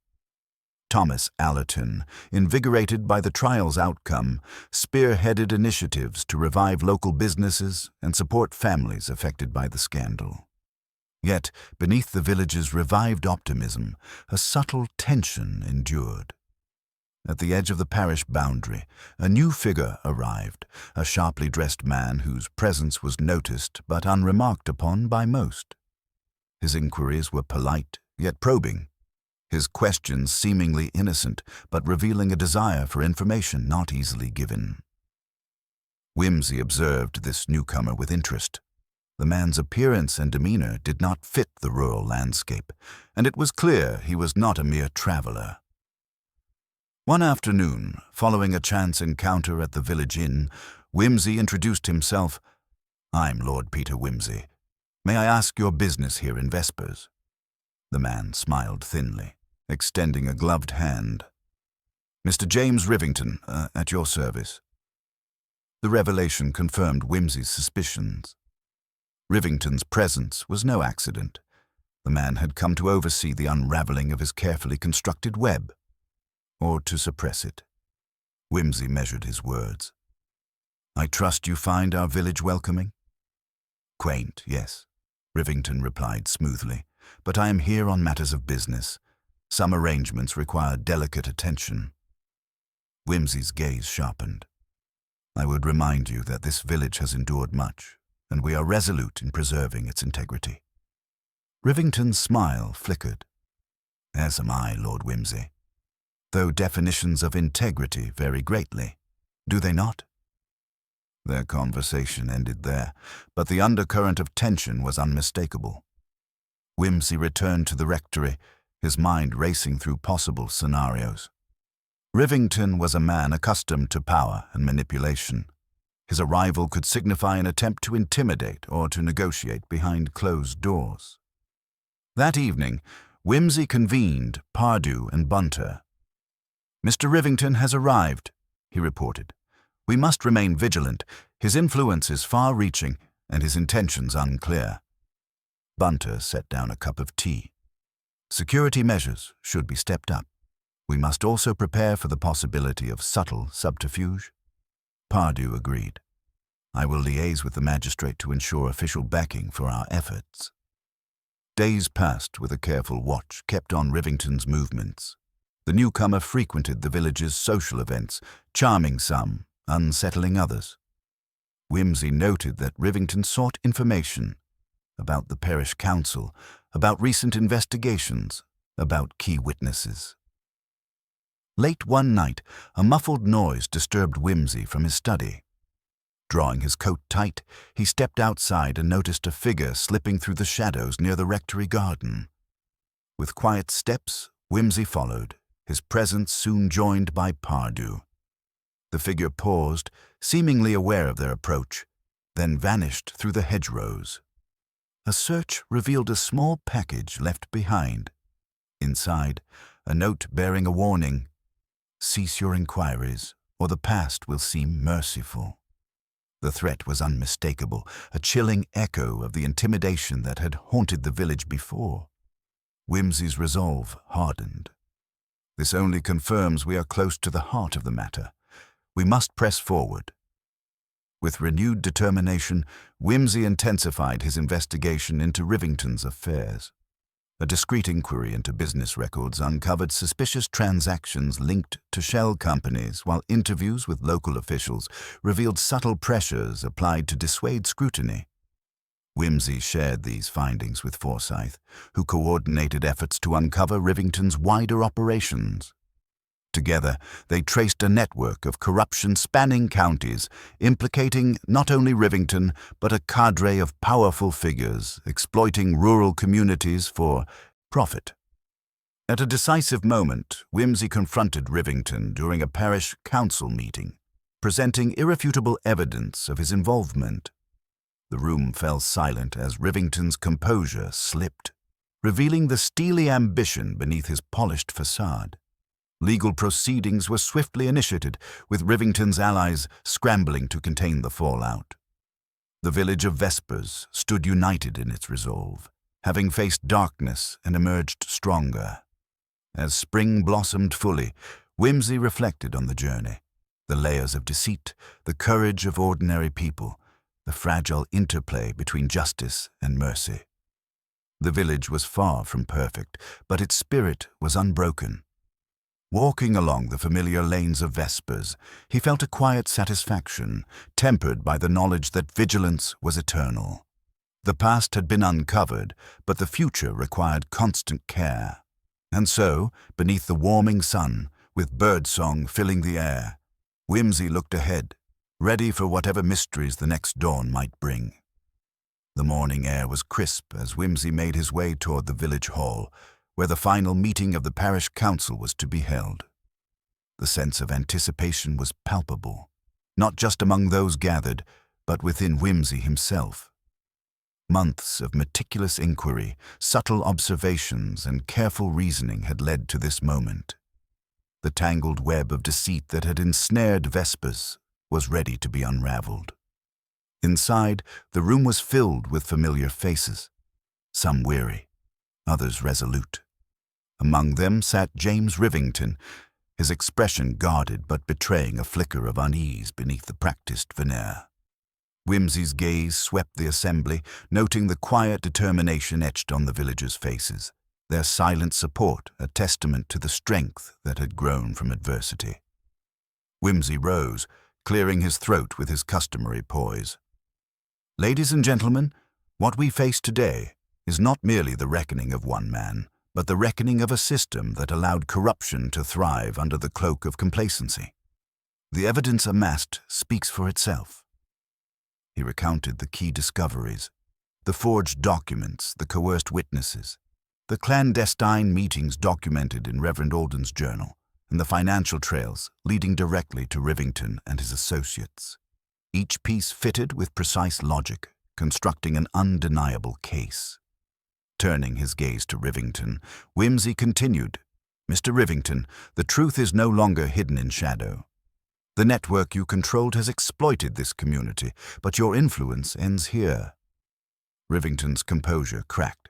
S1: Thomas Allerton, invigorated by the trial's outcome, spearheaded initiatives to revive local businesses and support families affected by the scandal. Yet, beneath the village's revived optimism, a subtle tension endured. At the edge of the parish boundary, a new figure arrived, a sharply dressed man whose presence was noticed but unremarked upon by most. His inquiries were polite, yet probing. His questions seemingly innocent, but revealing a desire for information not easily given. Whimsy observed this newcomer with interest. The man's appearance and demeanor did not fit the rural landscape, and it was clear he was not a mere traveler. One afternoon, following a chance encounter at the village inn, Whimsy introduced himself. "I'm Lord Peter Whimsy. May I ask your business here in Vespers?" The man smiled thinly, extending a gloved hand. "Mr. James Rivington, at your service." The revelation confirmed Whimsy's suspicions. Rivington's presence was no accident. The man had come to oversee the unraveling of his carefully constructed web, or to suppress it. Whimsy measured his words. "I trust you find our village welcoming?" "Quaint, yes," Rivington replied smoothly, "but I am here on matters of business. Some arrangements require delicate attention." Whimsy's gaze sharpened. "I would remind you that this village has endured much, and we are resolute in preserving its integrity." Rivington's smile flickered. "As am I, Lord Whimsy. Though definitions of integrity vary greatly, do they not?" Their conversation ended there, but the undercurrent of tension was unmistakable. Whimsy returned to the rectory, his mind racing through possible scenarios. Rivington was a man accustomed to power and manipulation. His arrival could signify an attempt to intimidate or to negotiate behind closed doors. That evening, Whimsy convened Pardew and Bunter. "Mr. Rivington has arrived," he reported. "We must remain vigilant. His influence is far-reaching and his intentions unclear." Bunter set down a cup of tea. "Security measures should be stepped up. We must also prepare for the possibility of subtle subterfuge." Pardew agreed. "I will liaise with the magistrate to ensure official backing for our efforts." Days passed with a careful watch kept on Rivington's movements. The newcomer frequented the village's social events, charming some, unsettling others. Whimsy noted that Rivington sought information about the parish council, about recent investigations, about key witnesses. Late one night, a muffled noise disturbed Whimsy from his study. Drawing his coat tight, he stepped outside and noticed a figure slipping through the shadows near the rectory garden. With quiet steps, Whimsy followed, his presence soon joined by Pardew. The figure paused, seemingly aware of their approach, then vanished through the hedgerows. A search revealed a small package left behind. Inside, a note bearing a warning: "Cease your inquiries, or the past will seem merciful." The threat was unmistakable, a chilling echo of the intimidation that had haunted the village before. Whimsy's resolve hardened. "This only confirms we are close to the heart of the matter. We must press forward." With renewed determination, Whimsy intensified his investigation into Rivington's affairs. A discreet inquiry into business records uncovered suspicious transactions linked to shell companies, while interviews with local officials revealed subtle pressures applied to dissuade scrutiny. Whimsy shared these findings with Forsyth, who coordinated efforts to uncover Rivington's wider operations. Together, they traced a network of corruption spanning counties, implicating not only Rivington, but a cadre of powerful figures exploiting rural communities for profit. At a decisive moment, Whimsy confronted Rivington during a parish council meeting, presenting irrefutable evidence of his involvement. The room fell silent as Rivington's composure slipped, revealing the steely ambition beneath his polished facade. Legal proceedings were swiftly initiated, with Rivington's allies scrambling to contain the fallout. The village of Vespers stood united in its resolve, having faced darkness and emerged stronger. As spring blossomed fully, Whimsy reflected on the journey, the layers of deceit, the courage of ordinary people, the fragile interplay between justice and mercy. The village was far from perfect, but its spirit was unbroken. Walking along the familiar lanes of Vespers, he felt a quiet satisfaction, tempered by the knowledge that vigilance was eternal. The past had been uncovered, but the future required constant care. And so, beneath the warming sun, with birdsong filling the air, Whimsy looked ahead, ready for whatever mysteries the next dawn might bring. The morning air was crisp as Whimsy made his way toward the village hall, where the final meeting of the parish council was to be held. The sense of anticipation was palpable, not just among those gathered, but within Whimsy himself. Months of meticulous inquiry, subtle observations, and careful reasoning had led to this moment. The tangled web of deceit that had ensnared Vespers was ready to be unraveled. Inside, the room was filled with familiar faces, some weary, others resolute. Among them sat James Rivington, his expression guarded but betraying a flicker of unease beneath the practiced veneer. Whimsy's gaze swept the assembly, noting the quiet determination etched on the villagers' faces, their silent support a testament to the strength that had grown from adversity. Whimsy rose, clearing his throat with his customary poise. Ladies and gentlemen, what we face today is not merely the reckoning of one man, but the reckoning of a system that allowed corruption to thrive under the cloak of complacency. The evidence amassed speaks for itself. He recounted the key discoveries, the forged documents, the coerced witnesses, the clandestine meetings documented in Reverend Alden's journal, and the financial trails leading directly to Rivington and his associates. Each piece fitted with precise logic, constructing an undeniable case. Turning his gaze to Rivington, Whimsy continued, "Mr. Rivington, the truth is no longer hidden in shadow. The network you controlled has exploited this community, but your influence ends here." Rivington's composure cracked.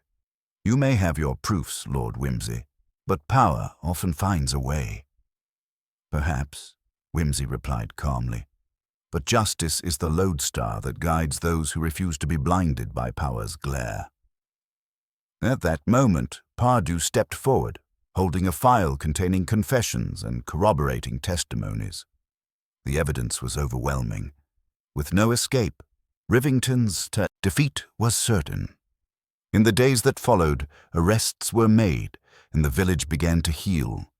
S1: "You may have your proofs, Lord Whimsy, but power often finds a way." "Perhaps," Whimsy replied calmly, "but justice is the lodestar that guides those who refuse to be blinded by power's glare." At that moment, Pardew stepped forward, holding a file containing confessions and corroborating testimonies. The evidence was overwhelming. With no escape, Rivington's defeat was certain. In the days that followed, arrests were made, and the village began to heal.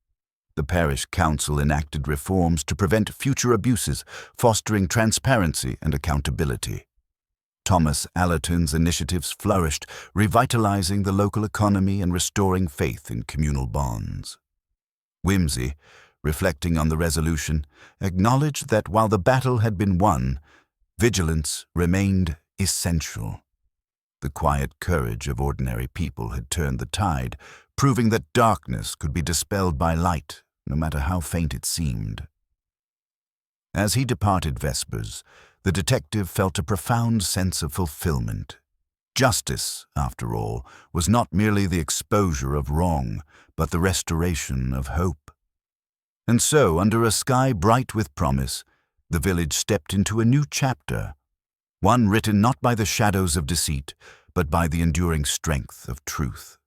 S1: The parish council enacted reforms to prevent future abuses, fostering transparency and accountability. Thomas Allerton's initiatives flourished, revitalizing the local economy and restoring faith in communal bonds. Whimsy, reflecting on the resolution, acknowledged that while the battle had been won, vigilance remained essential. The quiet courage of ordinary people had turned the tide, proving that darkness could be dispelled by light, no matter how faint it seemed. As he departed Vespers, the detective felt a profound sense of fulfillment. Justice, after all, was not merely the exposure of wrong, but the restoration of hope. And so, under a sky bright with promise, the village stepped into a new chapter, one written not by the shadows of deceit, but by the enduring strength of truth.